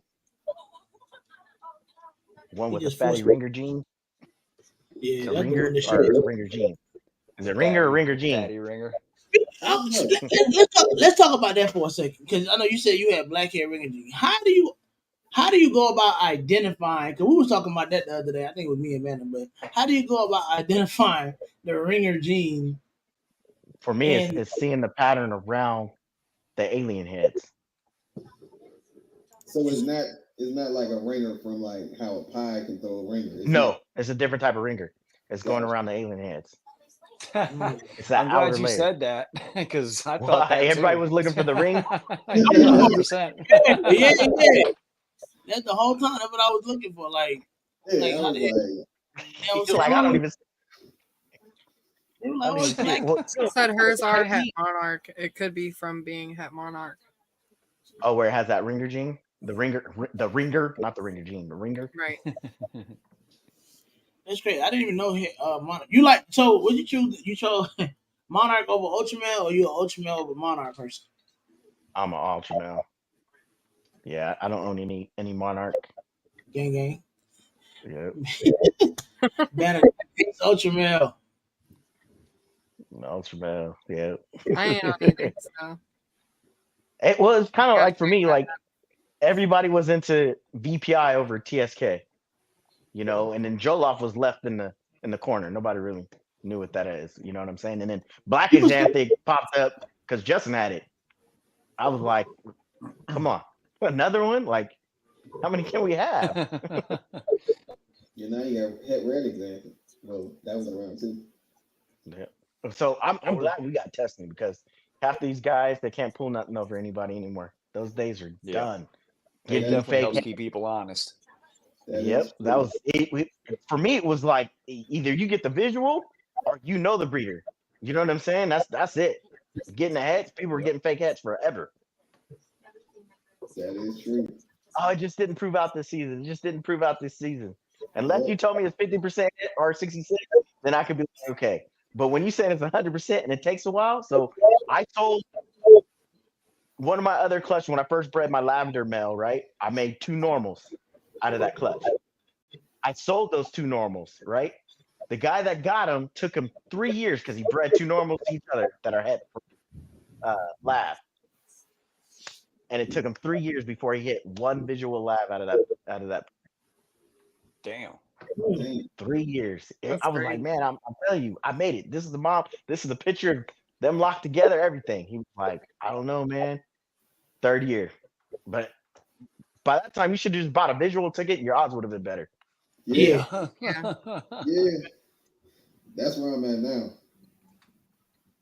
One with the just fatty forced- ringer gene. yeah, Is that's it the ringer one that or shit. ringer gene? Is it ringer or ringer gene? Fatty ringer. Let's talk about that for a second, because I know you said you had black hair ringing. How do you go about identifying? Because we was talking about that the other day. I think it was me and Amanda. But how do you go about identifying the ringer gene? For me, it's seeing the pattern around the alien heads. So it's not like a ringer from like how a pie can throw a ringer. No, it's a different type of ringer. It's going around the alien heads. It's that I'm glad outer you layer. said that because I thought that everybody too. was looking for the ring. Yeah, 100%. Yeah. That's the whole time. That's what I was looking for. Like how did like I don't even. They were like, oh, it's black. It said hers are het monarch. It could be from being het monarch. Oh, where it has that ringer gene, the ringer, not the ringer gene, the ringer. Right. That's great. I didn't even know Monarch. You like, so what you choose? You chose Monarch over Ultra Male, or you an Ultra Male over Monarch person? I'm an Ultra Male. Yeah, I don't own any Monarch. Gang. Yep. Banner Ultra Male. Ultra Male. Yeah. I ain't on either, so. It was kind of like for me, like everybody was into VPI over TSK, you know, and then Jollof was left in the corner. Nobody really knew what that is. You know what I'm saying? And then Black Exanthic popped up because Justin had it. I was like, come on, another one? Like, how many can we have? Now you got het red example. Well, that was around too. Yeah. So I'm glad we got testing, because half these guys, they can't pull nothing over anybody anymore. Those days are done. It definitely helps keep people honest. That was it. For me, it was like either you get the visual or you know the breeder. You know what I'm saying? That's it. Getting the heads, people were getting fake heads forever. That is true. Oh, it just didn't prove out this season. It just didn't prove out this season. Unless you told me it's 50% or 66, then I could be like, okay. But when you said it's 100% and it takes a while, so I told one of my other clutches when I first bred my lavender male, right? I made 2 normals out of that clutch. I sold those 2 normals, right? The guy that got them took him 3 years because he bred 2 normals to each other that are het lab. And it took him 3 years before he hit 1 visual lab out of that. Damn. 3 years. That's I was great. like, man, I'm telling you, I made it. This is the mom. This is the picture of them locked together, everything. He was like, I don't know, man. 3rd year. But by that time, you should have just bought a visual ticket. Your odds would have been better. Yeah. That's where I'm at now.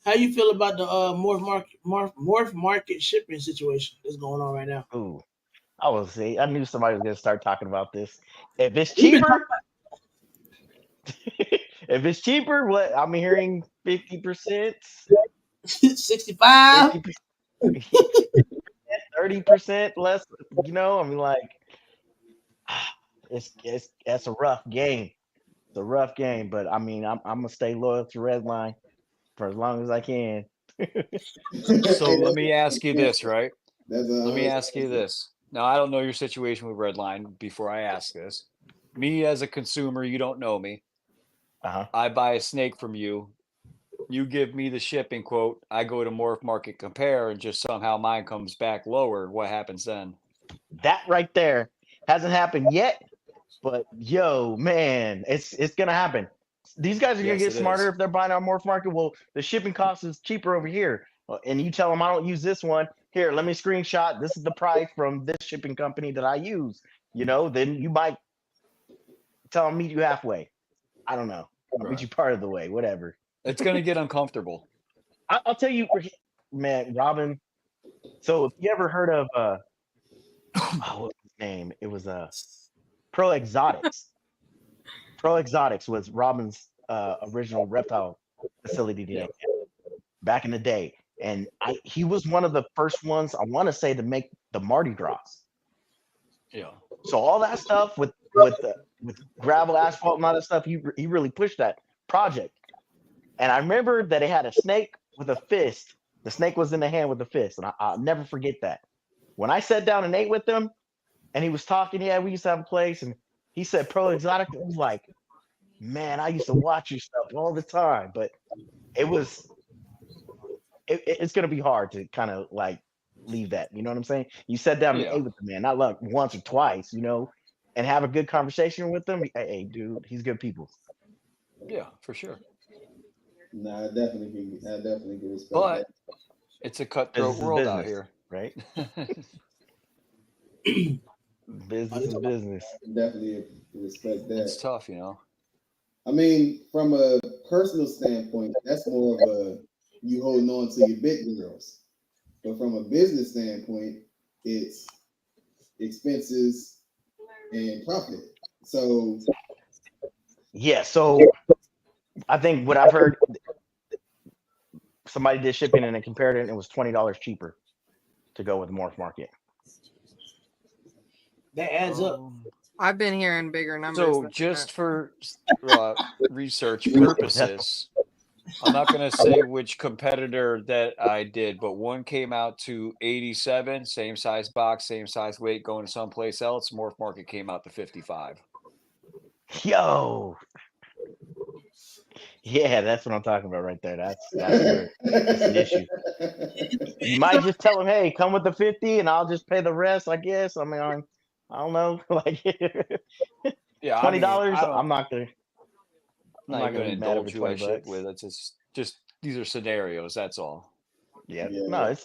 How you feel about the morph market shipping situation that's going on right now? Ooh, I will see. I knew somebody was gonna start talking about this. If it's We've been cheaper, if it's cheaper, what I'm hearing 50%, 65. 50%, 30% less. You know, I mean, like, it's that's a rough game. It's a rough game, but I mean, I'm gonna stay loyal to Redline for as long as I can. So let me ask you this, right? That's Let me ask you this. Now, I don't know your situation with Redline before I ask this. Me as a consumer, you don't know me. Uh-huh. I buy a snake from you. You give me the shipping quote. I go to Morph Market compare, and just somehow mine comes back lower. What happens then? That right there hasn't happened yet, but yo, man, it's gonna happen. These guys are gonna Yes, get it smarter is. if they're buying on Morph Market. Well, the shipping cost is cheaper over here, and you tell them I don't use this one. Here, let me screenshot. This is the price from this shipping company that I use. You know, then you might tell them meet you halfway. I don't know. I'll meet Right. you part of the way. Whatever. It's gonna get uncomfortable. I'll tell you, man, Robin. So if you ever heard of what was his name? It was Pro Exotics. Pro Exotics was Robin's original reptile facility that he Yeah. had back in the day, and he was one of the first ones I want to say to make the Mardi Gras. Yeah. So all that stuff with gravel, asphalt, and all that stuff, he really pushed that project. And I remember that it had a snake with a fist. The snake was in the hand with a fist, and I'll never forget that. When I sat down and ate with him, and he was talking, yeah, we used to have a place, and he said Pro Exotic. I was like, man, I used to watch your stuff all the time, but it was it's gonna be hard to kind of like leave that. You know what I'm saying? You sat down and Yeah. ate with the man, not like once or twice, you know, and have a good conversation with him. Hey, dude, he's good people. Yeah, for sure. Nah, I definitely can respect that. But it's a cutthroat Business is world out business, here. right? Oh, Business this- is business. Definitely respect that. It's tough, you know. I mean, from a personal standpoint, that's more of a you holding on to your big girls. But from a business standpoint, it's expenses and profit. So Yeah. So I think what I've heard, somebody did shipping and they compared it, and it was $20 cheaper to go with Morph Market. that adds up. I've been hearing bigger numbers. So than just that. for research That's purposes, I'm not going to say which competitor that I did, but one came out to 87, same size box, same size weight, going to someplace else. Morph Market came out to 55. Yo. Yeah, that's what I'm talking about right there. That's where it's an issue. You might just tell them, hey, come with the 50 and I'll just pay the rest, I guess. I mean, I don't know. Like Yeah, I mean, $20, I'm not gonna not even going to be mad over indulge who I 20 ship bucks. with. It's just these are scenarios. That's all. Yeah. Yeah. No,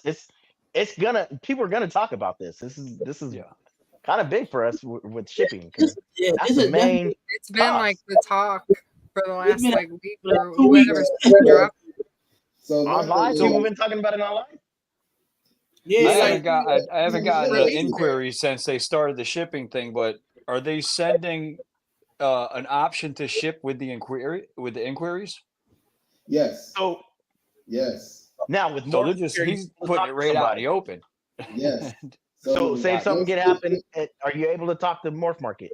it's gonna people are gonna talk about this. This is Yeah. kind of big for us with shipping because Yeah, that's this the is main It's been like cost. the talk for the last been like week like or 2 weeks. whatever dropped. So my Online. thing People is, been talking about it online. Yeah, I like haven't gotten an Released it. inquiry since they started the shipping thing, but are they sending an option to ship with the inquiries? yes, So yes, now with So Morph, they're just you're he's able to putting talk it to right out in the somebody. open. yes. So say if something once get happen, are you able to talk to Morph Market?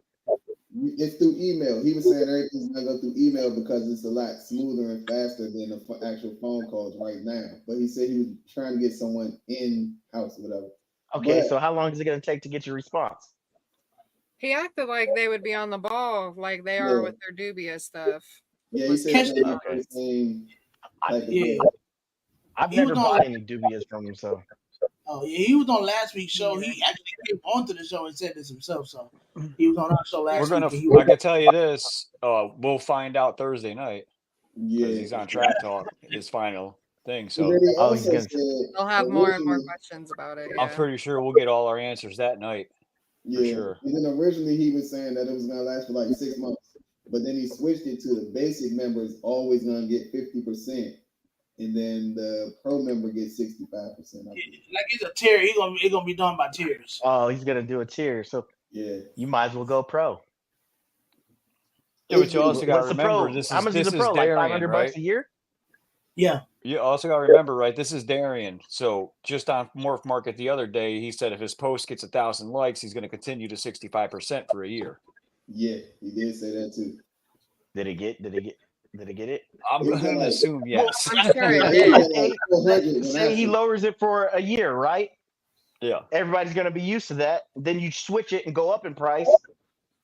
it's through email. He was saying everything's gonna go through email because it's a lot smoother and faster than the actual phone calls right now. But he said he was trying to get someone in house, whatever. Okay, But so how long is it going to take to get your response? He acted like they would be on the ball, like they are yeah, with their dubious stuff. yeah, he said catch it's gonna Okay. be the same I, type of yeah. thing. I've He was never on. bought any dubious from him, so Oh yeah, he was on last week's show. Yeah. He actually came onto the show and said this himself. So he was on our show We're last gonna. week. And he I was, can tell you this. We'll find out Thursday night because Yeah. he's on track talk his final thing. And So then he oh, he's also gonna. said They'll have more and more originally, questions about it. I'm Yeah. pretty sure we'll get all our answers that night for yeah, sure. and then originally he was saying that it was gonna last for like 6 months, but then he switched it to the basic members always gonna get 50%, and then the pro member gets 65%. Like it's a tier. It's gonna be done by tiers. Oh, he's gonna do a tier. So yeah, you might as well go pro. Yeah, but you also got to What's the remember pro? this How is much is this the is pro? Like Darian, $500 right? a year? Yeah. You also got to remember, right? This is Darian. So just on Morph Market the other day, he said if his post gets 1,000 likes, he's going to continue to 65% for a year. Yeah, he did say that too. Did he get it? I'm going to assume yes. I'm sure it did. Say he lowers it for a year, right? Yeah. Everybody's going to be used to that. Then you switch it and go up in price,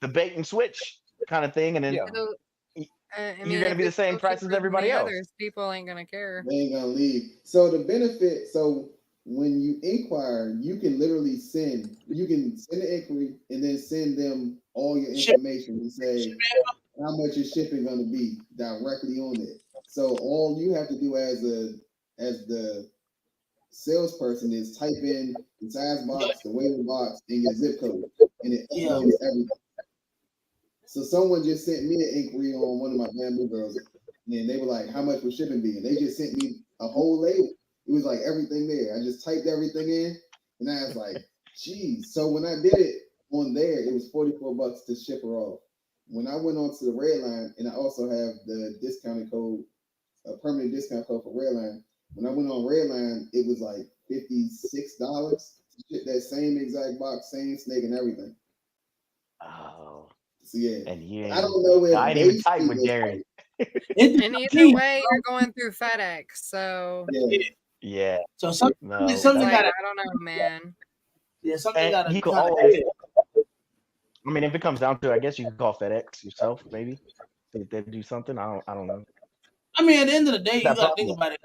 the bait and switch kind of thing, and then you're going to be the same price as everybody else. People ain't going to care. They ain't going to leave. So the benefit, when you inquire, you can literally send the inquiry and then send them all your information and say how much your shipping going to be directly on it. So all you have to do as the salesperson is type in the size box, the weight of the box, and your zip code, and it uploads everything. So someone just sent me an inquiry on one of my bamboo girls, and they were like, "How much would shipping be?" And they just sent me a whole label. It was like everything there. I just typed everything in, and I was like, "Geez." So when I did it on there, it was $44 to ship her off. When I went on to the Redline, and I also have the discounted code, a permanent discount code for Redline. When I went on Redline, it was like $56 to ship that same exact box, same snake and everything. Oh. So yeah, and I don't know if I ain't even type with Darren. And either way, you're going through FedEx, so yeah. So something like, got I don't know, man. Yeah, something got to. Always. I mean, if it comes down to it, I guess you can call FedEx yourself, maybe. If they do something, I don't know. I mean, at the end of the day, you got to think about it.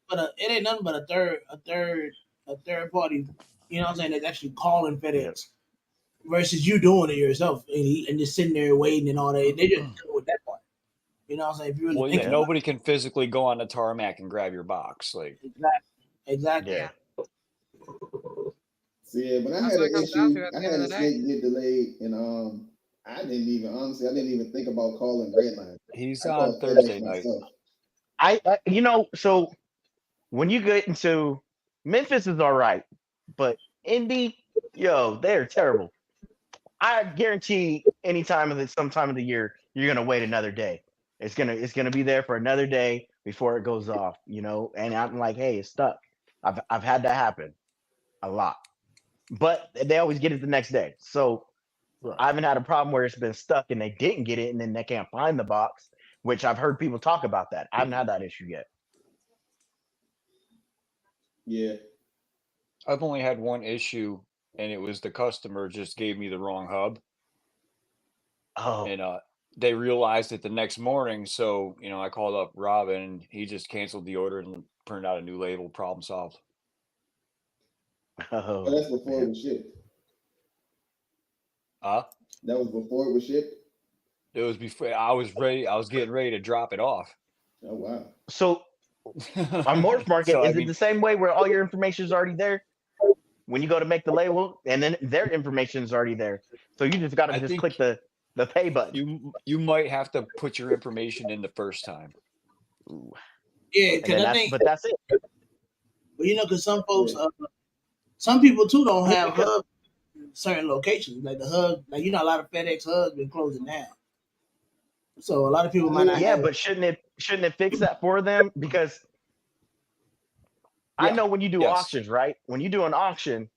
But it ain't nothing but a third party. You know what I'm saying? That's actually calling FedEx versus you doing it yourself and just sitting there waiting and all that. They just deal with that part. You know what I'm saying? If you really think nobody can physically go on the tarmac and grab your box. Like exactly. Yeah. So yeah, but I had an issue. I had a snake get delayed, and I didn't even think about calling Redline. He's on Thursday night. So when you get into Memphis is all right, but Indy, they're terrible. I guarantee some time of the year, you're gonna wait another day. It's gonna be there for another day before it goes off, and I'm like, hey, it's stuck. I've had that happen a lot. But they always get it the next day. So I haven't had a problem where it's been stuck and they didn't get it and then they can't find the box, which I've heard people talk about that. I haven't had that issue yet. Yeah. I've only had one issue, and it was the customer just gave me the wrong hub. Oh. And they realized it the next morning. So, I called up Robin and he just canceled the order and printed out a new label. Problem solved. Oh, but that's before it was shipped. That was before it was shipped? It was before I was getting ready to drop it off. Oh wow. So on Morphs Market, is it the same way where all your information is already there? When you go to make the label and then their information is already there. So you just gotta just click the pay button. You might have to put your information in the first time. Ooh. Yeah, but that's it. But because some folks some people too don't have hubs in certain locations. Like the hub, like a lot of FedEx hubs been closing down. So a lot of people might not. Yeah, but shouldn't it fix that for them? Because I know when you do auctions, right? When you do an auction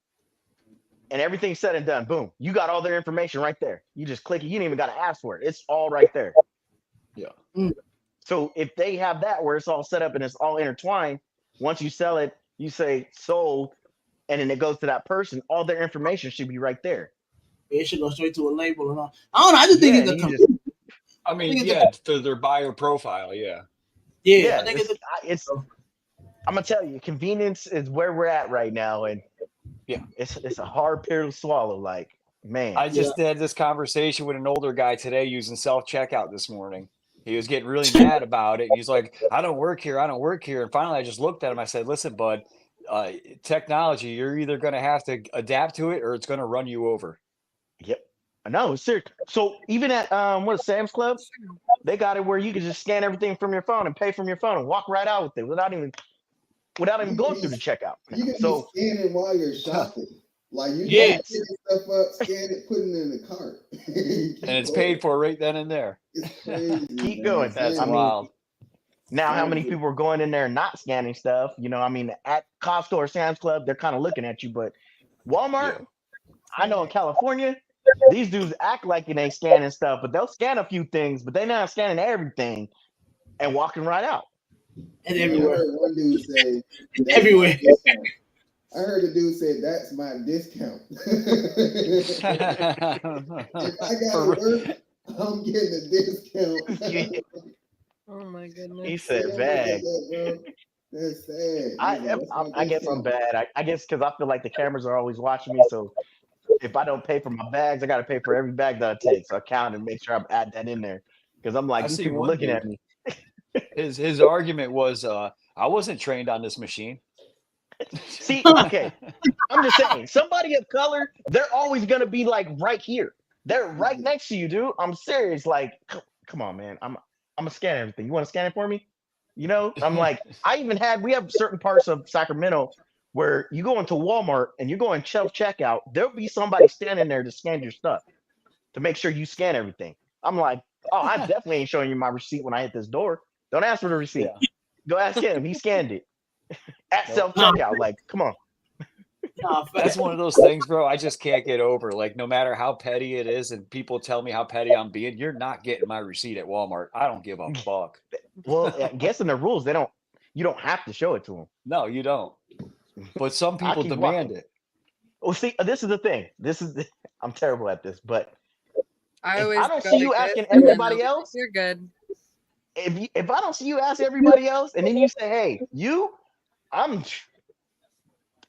and everything's said and done, boom, you got all their information right there. You just click it. You don't even got to ask for it. It's all right there. Yeah. So if they have that where it's all set up and it's all intertwined, once you sell it, you say sold, and then it goes to that person. All their information should be right there. It should go straight to a label and all. I don't know. I just think it's for their buyer profile. Yeah. Yeah. I think it's. I'm gonna tell you, convenience is where we're at right now, and it's a hard pill to swallow. Like, man, I just had this conversation with an older guy today using self checkout this morning. He was getting really mad about it. And he's like, I don't work here. And finally, I just looked at him. I said, listen, bud, technology, you're either going to have to adapt to it or it's going to run you over. Yep. I know. It's serious. So even at Sam's Club, They got it where you can just scan everything from your phone and pay from your phone and walk right out with it without even going through the checkout. You can So be scanning while you're shopping. Like you Yes. just pick stuff up, scan it, put it in the cart. And it's paid for right then and there. It's crazy. keep man. going. That's I mean, wild. now how many Crazy. people are going in there and not scanning stuff? You know, I mean, at Costco or Sam's Club, they're kind of looking at you, but Walmart, Yeah. I know in California, these dudes act like it ain't scanning stuff, but they'll scan a few things, but they're not scanning everything and walking right out. And I everywhere. heard one dude say, "That's my Everywhere. discount." I heard a dude say, "That's my discount." If I got to work, I'm getting a discount. Oh my He goodness. said Like bag. that, bro. That's sad. He's I like, "That's my I guess I'm discount." bad. I guess because I feel like the cameras are always watching me. So if I don't pay for my bags, I got to pay for every bag that I take. So I count and make sure I add that in there because I'm like, I these see people one looking dude. at me. His argument was, I wasn't trained on this machine. See, okay, I'm just saying, somebody of color, they're always gonna be like right here. They're right next to you, dude. I'm serious. Like, come on, man. I'm gonna scan everything. You want to scan it for me? You know, I'm like, we have certain parts of Sacramento where you go into Walmart and you go in self checkout. There'll be somebody standing there to scan your stuff to make sure you scan everything. I'm like, oh, I definitely ain't showing you my receipt when I hit this door. Don't ask for the receipt. Yeah. Go ask him. He scanned it at Nope. self checkout. Like, come on. Nah, That's one of those things, bro. I just can't get over. Like, no matter how petty it is, and people tell me how petty I'm being, you're not getting my receipt at Walmart. I don't give a fuck. Well, I guess in the rules, you don't have to show it to them. No, you don't. But some I people keep demand walking. it. Well, see, this is the thing. I'm terrible at this, but I if always I don't go see you like this, asking and then everybody they'll be like, else, "You're good." if I don't see you ask everybody else, and then you say, "Hey, I'm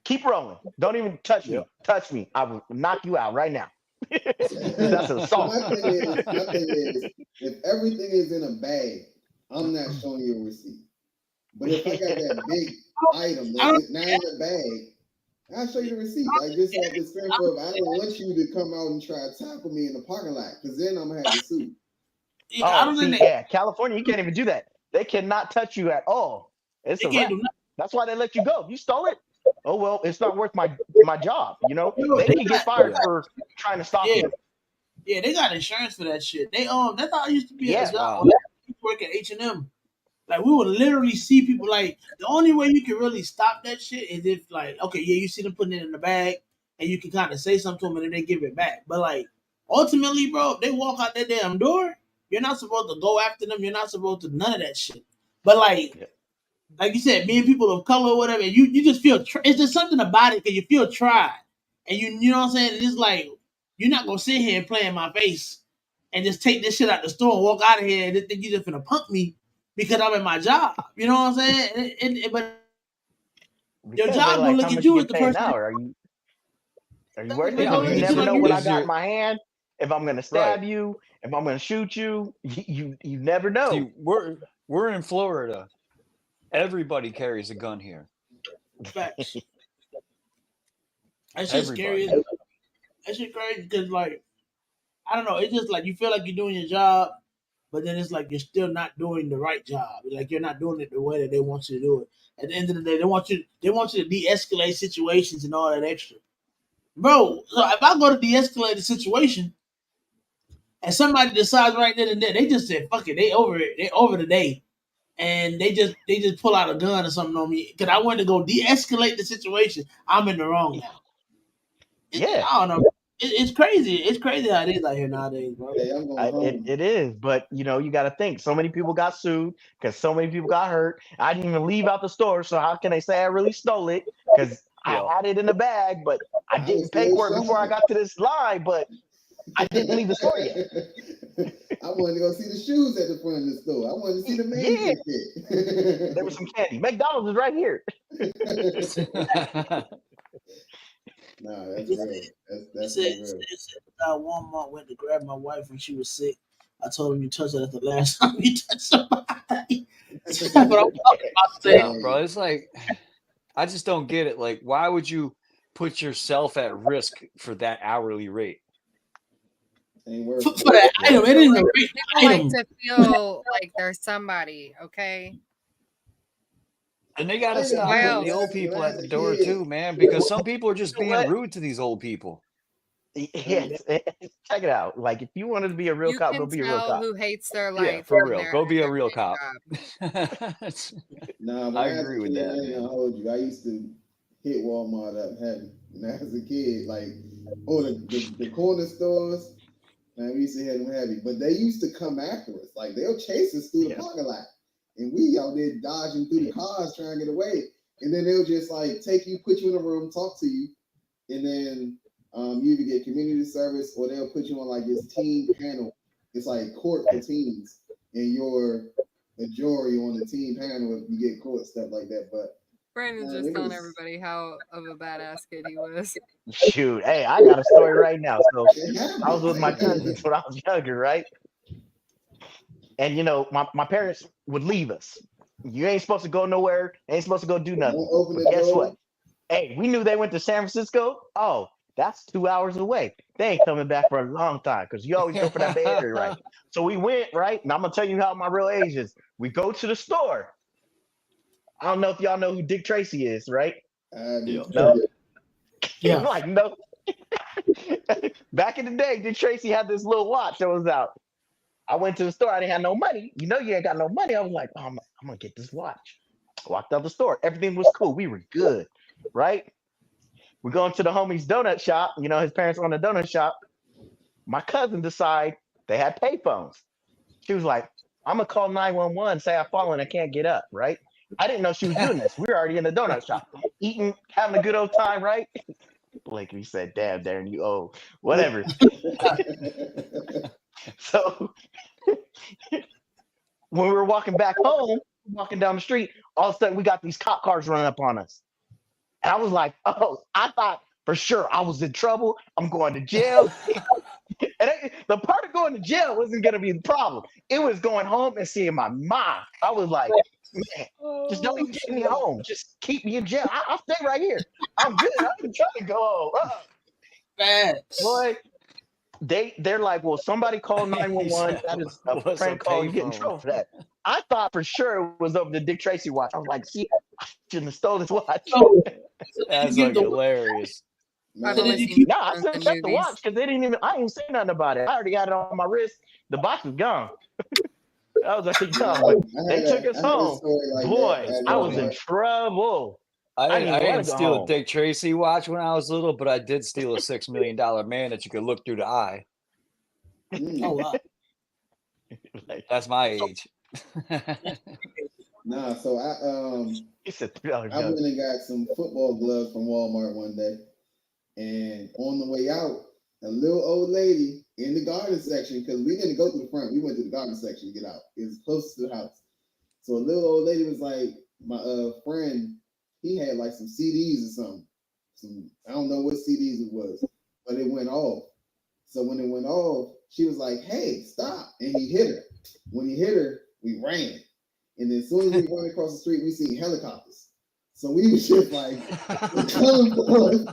keep rolling. Don't even touch me. Yep. Touch me. I will knock you out right now." That's So assault. my thing is, if everything is in a bag, I'm not showing you a receipt. But if I got that big item that's not in a bag, I'll show you the receipt. Like just like this fearful of, I don't want you to come out and try to tackle me in the parking lot, because then I'm gonna have to sue. Yeah, I Oh, don't see, think yeah, California, you can't even do that. They cannot touch you at all. It's they a can't wrap. do nothing. That's why they let you go. You stole it. Oh well, it's not worth my job. You know, No, then they you get got, fired Yeah. for trying to stop yeah, you. yeah, they got insurance for that shit. They that's how I used to be Yeah. as well. Wow. When I used to work at H&M. Like we would literally see people like the only way you can really stop that shit is if like okay yeah you see them putting it in the bag and you can kind of say something to them and then they give it back. But like ultimately, bro, if they walk out that damn door, you're not supposed to go after them. You're not supposed to none of that shit. But Yeah. like you said, being people of color or whatever, you just feel it's just something about it because you feel tried and you know what I'm saying. It's like you're not gonna sit here and play in my face and just take this shit out the store and walk out of here and think you just gonna punk me because I'm at my job. You know what I'm saying? But your Because they job gonna like, look how at much you you as get the paid an person. hour? Are you worth They're it? Yeah, I gonna Because look you mean, at you never is like know your what you. I is got your in my hand. If I'm gonna right? stab you, if I'm gonna shoot you, you never know. See, we're in Florida. Everybody carries a gun here. Facts. That shit's scary. Everybody. That shit crazy because like I don't know. It's just like you feel like you're doing your job, but then it's like you're still not doing the right job. Like you're not doing it the way that they want you to do it. At the end of the day, they want you to de-escalate situations and all that extra. Bro, so if I go to de-escalate the situation and somebody decides right then and there, they just said, fuck it, they over it, they over the day. And they just pull out a gun or something on me because I wanted to go de-escalate the situation. I'm in the wrong now. Yeah. I don't know. It's crazy. It's crazy how it is out here nowadays, bro. Hey, I'm going home. It is, but you got to think. So many people got sued because so many people got hurt. I didn't even leave out the store, so how can they say I really stole it? Because I Yeah. had it in the bag, but I I was didn't pay still for it before I shopping. got to this line. But I didn't leave the store yet. I wanted to go see the shoes at the front of the store. I wanted to see the Yeah, Mason fit. there was some candy. McDonald's is right here. Nah, that's real. That's Said, real. Walmart went to grab my wife when she was sick. I told him you touched her. That's the last time you touched somebody. That's what I'm talking about. Yeah, bro. It's like I just don't get it. Like, why would you put yourself at risk for that hourly rate? for that item. It isn't a great item. Like to feel like there's somebody, okay? And they got to stop putting the old people at the door too, man, because some people are just being rude to these old people. Yes, check it out. Like, if you wanted to be a real cop, go be a real cop. Who hates their life? Yeah, for real. Go be a real cop. Nah, but I agree with that. I ain't gonna hold you. I used to hit Walmart up heavy. And as a kid, like, the corner stores, man, we used to hit them heavy. But they used to come after us. Like, they'll chase us through the parking lot. And we out there dodging through the cars trying to get away. And then they'll just, like, take you, put you in a room, talk to you. And then you either get community service or they'll put you on, like, this teen panel. It's like court for teens. And you're a jury on the team panel if you get caught, stuff like that. But Brandon's just telling everybody how of a badass kid he was. Shoot, hey, I got a story right now. So I was with my cousins when I was younger, right? And you know, my parents would leave us. You ain't supposed to go nowhere, ain't supposed to go do nothing. But guess what? Hey, we knew they went to San Francisco. Oh, that's 2 hours away. They ain't coming back for a long time because you always go for that Bay Area, right? So we went, right? And I'm gonna tell you how my real age is. We go to the store. I don't know if y'all know who Dick Tracy is, right? No. Yeah. Like, no. Back in the day, Dick Tracy had this little watch that was out. I went to the store. I didn't have no money. You know, you ain't got no money. I was like, oh, I'm gonna get this watch. I walked out the store. Everything was cool. We were good, right? We go into the homie's donut shop. You know, his parents own a donut shop. My cousin decided they had payphones. She was like, I'm gonna call 911, say I fall and I can't get up, right? I didn't know she was doing this. We were already in the donut shop, eating, having a good old time, right? Blake, we said, damn, Darren, you owe whatever. So when we were walking back home, walking down the street, all of a sudden we got these cop cars running up on us. And I was like, oh, I thought for sure I was in trouble. I'm going to jail. And the part of going to jail wasn't going to be the problem. It was going home and seeing my mom. I was like, man, just don't even get me home. Just keep me in jail. I'll stay right here. I'm good. I'm trying to go home. Boy, they're like, well, somebody call 911. That is a prank call. You get in trouble for that. I thought for sure it was over the Dick Tracy watch. I was like, see, I shouldn't have stolen his watch. That's like hilarious. No, I still kept the watch because I didn't say nothing about it. I already had it on my wrist. The box was gone. I was like, no, they took us home. Boy, I was in trouble. I didn't steal a Dick Tracy watch when I was little, but I did steal a $6 million man that you could look through the eye. Oh, wow. That's my age. Nah, so I went and got some football gloves from Walmart one day. And on the way out, a little old lady in the garden section, because we didn't go to the front, we went to the garden section to get out. It was close to the house. So a little old lady was like, my friend, he had like some CDs or something. I don't know what CDs it was, but it went off. So when it went off, she was like, hey, stop. And he hit her. When he hit her, we ran. And then as soon as we went across the street, we seen helicopters. So we was just like, they're coming for us.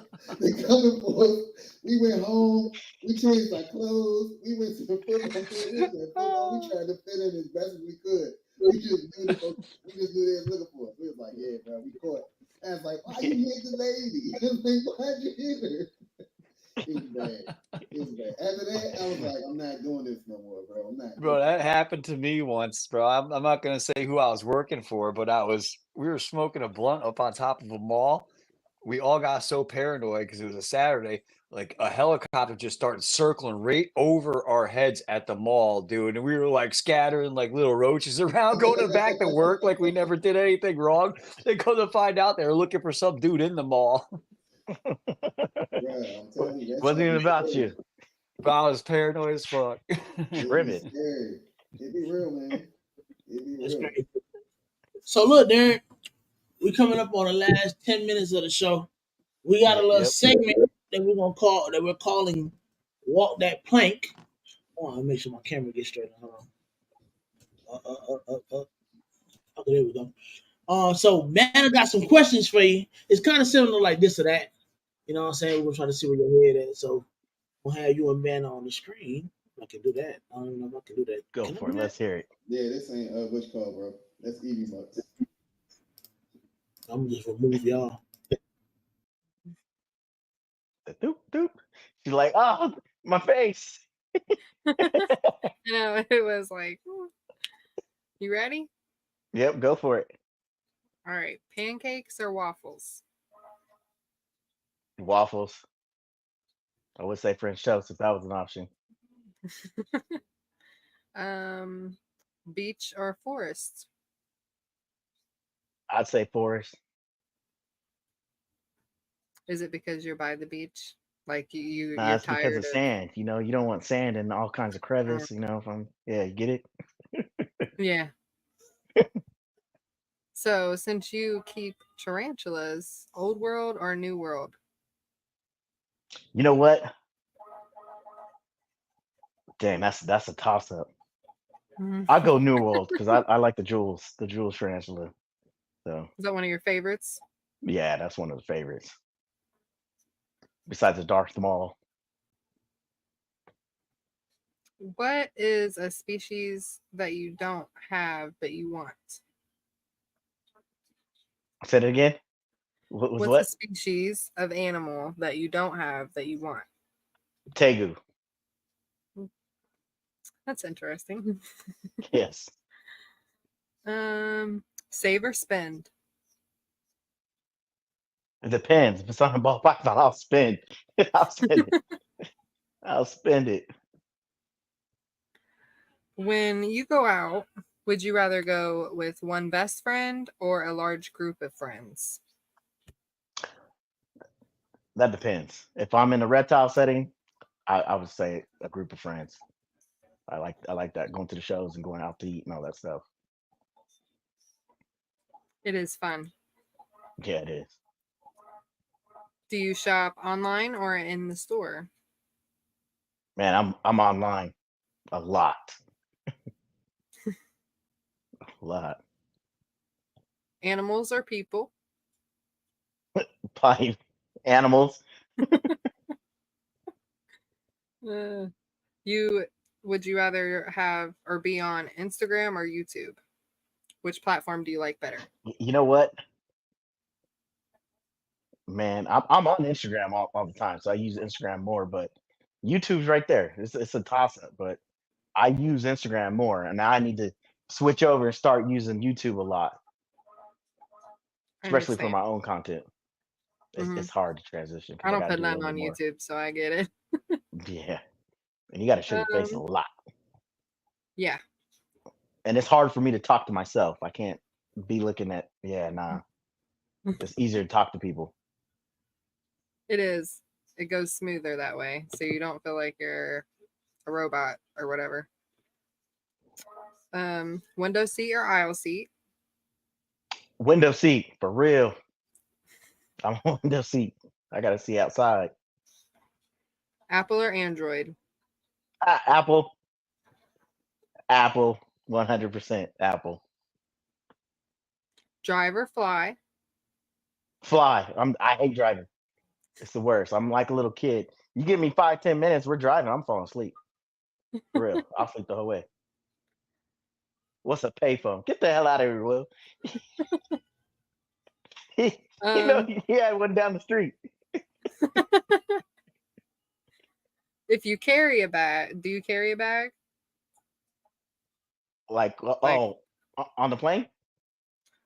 We went home. We changed our clothes. We went to the football. We tried to fit in as best as we could. We just knew they was looking for us. We was like, yeah, bro, we caught. I was like, why you hit the lady? I was like, why'd you hit her? It was bad. After that, I was like, I'm not doing this no more, bro. Bro, that happened to me once, bro. I'm not gonna say who I was working for, but we were smoking a blunt up on top of a mall. We all got so paranoid because it was a Saturday. Like a helicopter just started circling right over our heads at the mall, dude. And we were like scattering like little roaches around, going back to work like we never did anything wrong. They come to find out they were looking for some dude in the mall. Yeah, I'm telling you, wasn't even about you. But I was paranoid as fuck. Ribbit. It'd be real, man. It'd be real. So look, Darren, we coming up on the last 10 minutes of the show. We got a little segment that we're calling Walk That Plank. I want to make sure my camera gets straight. Okay, there we go. So man, I got some questions for you. It's kind of similar like this or that. You know what I'm saying? We're gonna try to see where your head at. So we'll have you and Ben on the screen. can do that. I don't know if I can do that. Go Can I for do it. that? Let's hear it. Yeah, this ain't what you call, bro. That's Eevee Bucks. I'm gonna just remove y'all. Doop, doop. She's like, oh, my face. You know, it was like, you ready? Yep, go for it. All right. Pancakes or waffles? Waffles. I would say French toast if that was an option. Beach or forest? I'd say forest. Is it because you're by the beach? Like you're That's because tired of sand. You don't want sand and all kinds of crevice. You get it? Yeah. So since you keep tarantulas, old world or new world? You know what? Dang, that's a toss up. I'll go New World because I like the Jules tarantula. So Is that one of your favorites? yeah, that's one of the favorites. Besides the Darth Maul. What is a species that you don't have but you want? Say it again. What was What's what? a species of animal that you don't have that you want? Tegu. That's interesting. Yes. Save or spend? It depends. If it's on a ball python, I'll spend. I'll spend it. I'll spend it. When you go out, would you rather go with one best friend or a large group of friends? That depends. If I'm in a reptile setting, I would say a group of friends. I like that, going to the shows and going out to eat and all that stuff. It is fun. Yeah, it is. Do you shop online or in the store? Man, I'm online a lot. A lot. Animals or people? Buying animals. Would you rather have or be on Instagram or YouTube? Which platform do you like better? You know what? Man, I'm on Instagram all the time, so I use Instagram more, but YouTube's right there. It's a toss up, but I use Instagram more, and now I need to switch over and start using YouTube a lot, I especially for understand. my own content. It's hard to transition I because I don't got to put do a nothing little on bit more. YouTube, so I get it. Yeah, and you got to show your face a Um, lot, yeah, and it's hard for me to talk to myself. I can't be looking at. Yeah, nah. It's easier to talk to people. it is. It goes smoother that way, so you don't feel like you're a robot or whatever. Window seat or aisle seat? Window seat for real. I'm on window seat. I got to see outside. Apple or Android? Apple. Apple. 100% Apple. Drive or fly? Fly. I hate driving. It's the worst. I'm like a little kid. You give me 5-10 minutes, we're driving. I'm falling asleep. For real. I'll sleep the whole way. What's a payphone? Get the hell out of here, Will. He had one down the street. If you carry a bag, do you carry a bag? Like, on the plane?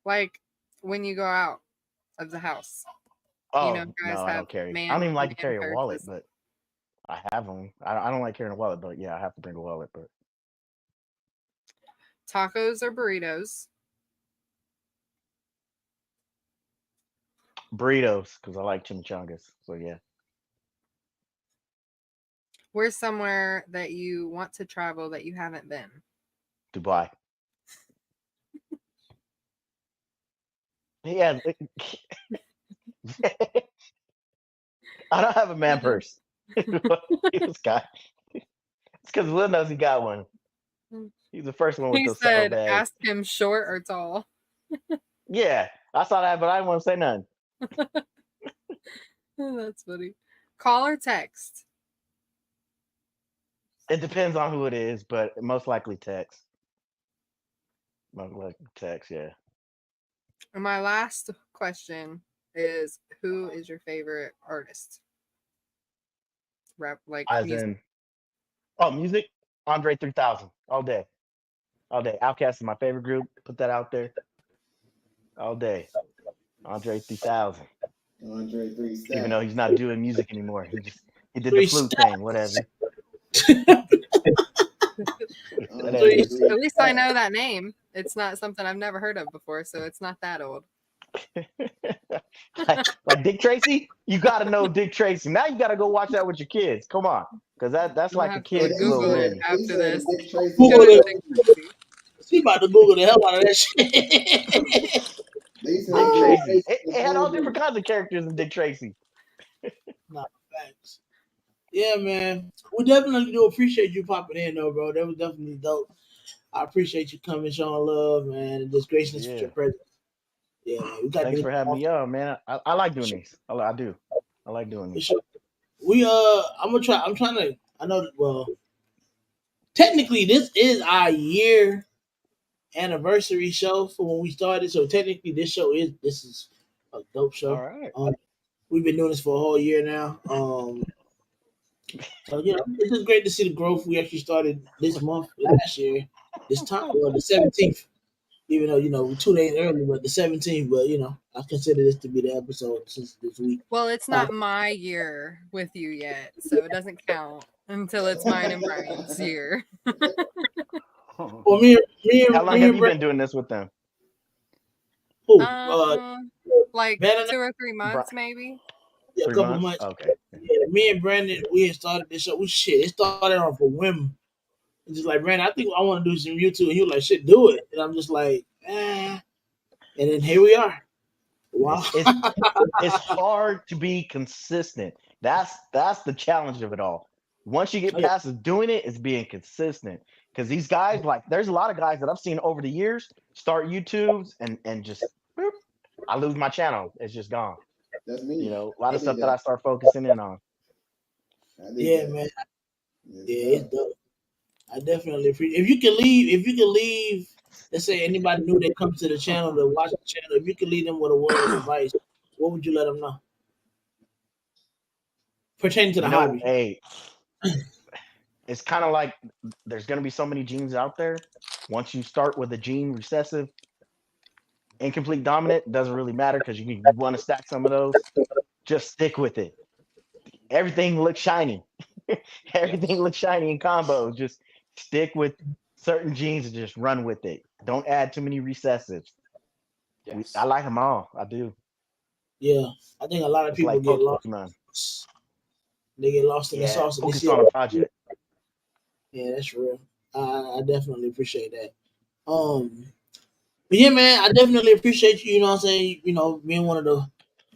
Like when you go out of the house. Oh, Guys no, I have don't carry. I man don't even like to carry a wallet, purses. but I have them. I don't like carrying a wallet, but yeah, I have to bring a wallet. But Tacos or burritos? burritos, because I like chimichangas. So yeah. Where's somewhere that you want to travel that you haven't been? Dubai. Yeah. I don't have a man purse. This guy. It's because Will knows he got one. He's the first one with He those said, saddlebags. ask him short or tall. Yeah, I saw that, but I didn't want to say nothing. That's funny. Call or text? It depends on who it is, but most likely text. Most likely text, yeah. And my last question is, who is your favorite artist? Rap, like As music. music? Andre 3000 all day. All day. Outkast is my favorite group. Put that out there. All day. Andre 3000. Andre 3 Even though stacks. he's not doing music anymore. He did the 3 flute stacks. thing, whatever. Andre 3 At least I stacks. know that name. It's not something I've never heard of before, so it's not that old. like Dick Tracy, you got to know Dick Tracy. Now you got to go watch that with your kids. Come on, because that's I'm like gonna a have to kid's He little Google it said, movie. he after said this. Dick Tracy. Google Good it. Dick Tracy. She about to Google the hell out of that shit. They used to Dick have Dick Tracy. Tracy It, in the it had all phone different booth. kinds of characters in Dick Tracy. Nah, facts. Yeah, man. We definitely do appreciate you popping in, though, bro. That was definitely dope. I appreciate you coming, showing love, man, and just gracing us with Yeah. your presence. Yeah, man. We got to Thanks do for it having more. me on, man. I like doing these. I do. I like doing For these. sure. We I'm trying to. I know. Well, technically, this is our year anniversary show for when we started. So technically, this is a dope All show. right. We've been doing this for a whole year now. So it's just great to see the growth. We actually started this month last year, this time, well, the 17th. Even though 2 days early, but the 17th. But I consider this to be the episode since this week. Well, it's not my year with you yet, so it doesn't count until it's mine and Brian's year. Well, me How long and have you Brett, been doing this with them? who? Like Brandon, 2 or 3 Bri- months, maybe. yeah, a 3 couple months? months. Okay. Yeah, me and Brandon, we had started this show. It started off a whim. It's just like, Brandon, I think I want to do some YouTube, and he was like, "Shit, do it." And I'm just like, eh. And then here we are. Wow. It's hard to be consistent. That's the challenge of it all. Once you get past doing it, it's being consistent. Because these guys, like, there's a lot of guys that I've seen over the years start YouTubes and just boop, I lose my channel. It's just gone. That's me. A lot I of did stuff that that. I start focusing in on. I did Yeah, that. man. Yes, Yeah, sir. it's dope. I definitely appreciate. If you can leave, let's say anybody new that comes to the channel to watch the channel, if you can leave them with a word of advice, what would you let them know pertaining to the hobby? Hey, it's kind of like there's going to be so many genes out there. Once you start with a gene recessive, incomplete dominant, doesn't really matter because you want to stack some of those. Just stick with it. Everything looks shiny. Everything looks shiny in combos. Just stick with certain genes and just run with it. Don't add too many recessives. Yes. I like them all. I do. Yeah, I think a lot of It's people like get lost. Pokemon. They get lost in the Yeah, sauce and they focus see on a project. Yeah, that's real. I definitely appreciate that. But yeah, man, I definitely appreciate you. You know what I'm saying? Being one of the,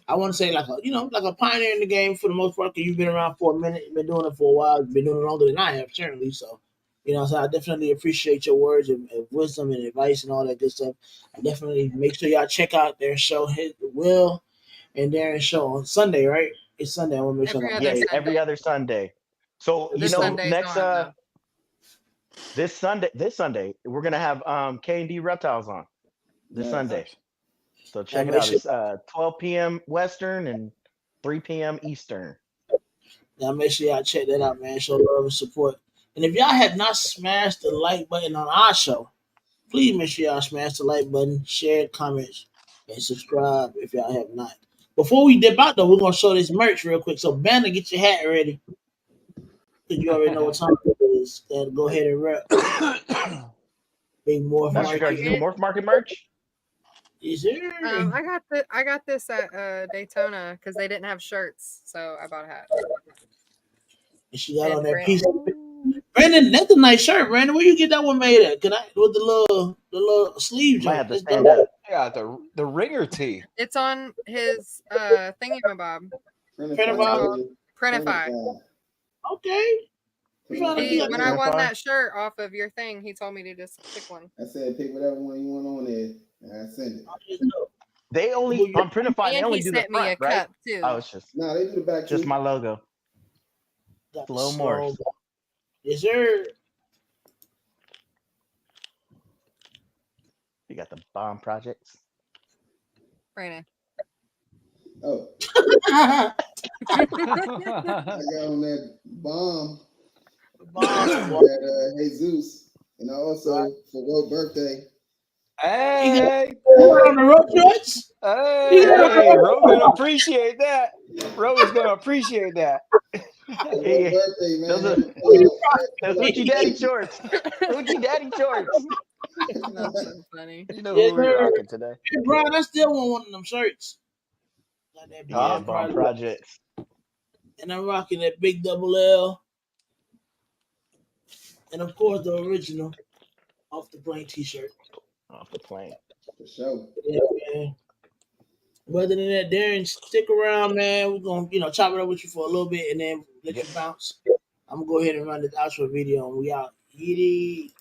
I want to say like a pioneer in the game for the most part. Cause you've been around for a minute, you've been doing it for a while, you've been doing it longer than I have, certainly. So, I definitely appreciate your words and wisdom and advice and all that good stuff. I definitely make sure y'all check out their show, hit Will and Darren's show on Sunday, right? It's Sunday. I want to make sure Every I'm other Yeah, right. every Sunday. other Sunday. So This Sunday's next on though. this Sunday we're gonna have K&D Reptiles on this Nice. Sunday. So Now check it make out. sure, It's 12 p.m. Western and 3 p.m. Eastern. y'all check that out, man. Show love and support. And if y'all have not smashed the like button on our show, please make sure y'all smash the like button, share, comments, and subscribe if y'all have not. Before we dip out, though, we're gonna show this merch real quick. So, Banner, get your hat ready because you already know what time it is. Gotta go ahead and rep. Big Morph That's your guys' Market. new Morph Market merch. Is there? I got this at Daytona because they didn't have shirts, so I bought a hat. And she got on And that piece. Brandon, Brandon, that's a nice shirt, Brandon. Where you get that one made at? Can I with the little sleeve Might joint? have to That's stand dope. up. Yeah, the ringer tee. it's on his thingamabob. Printify. Printify. Okay. You found Printify. out When I won Printify? that shirt off of your thing, he told me to just pick one. I said pick whatever one you want on there, and I send it. They only on Printify. They And only he do the sent me front, a right? cup too. Oh, it's just No, they do the back just too. my logo. Got the Sloan Sloan. Morphs. Yes, sir. You got the bomb projects. Brandon. Oh, Bomb I got on that bomb. squad. That Jesus, and I also for World birthday. Hey, on the road trucks. hey, Ro gonna appreciate that. Ro is gonna appreciate that. For Yeah. birthday, man. Those Hoochie Daddy shorts. Hoochie Daddy shorts. That's so funny. You know Yes, who we're sir. rocking today. Hey, Brian, I still want one of them shirts. Got that Yeah, bomb bomb project. projects. And I'm rocking that big double L. And of course, the original off the plane t-shirt. Off the plane. For sure. Yeah, man. But other than that, Darren, stick around, man. We're gonna, chop it up with you for a little bit and then let you bounce. I'm gonna go ahead and run this outro video and we out. Yeety.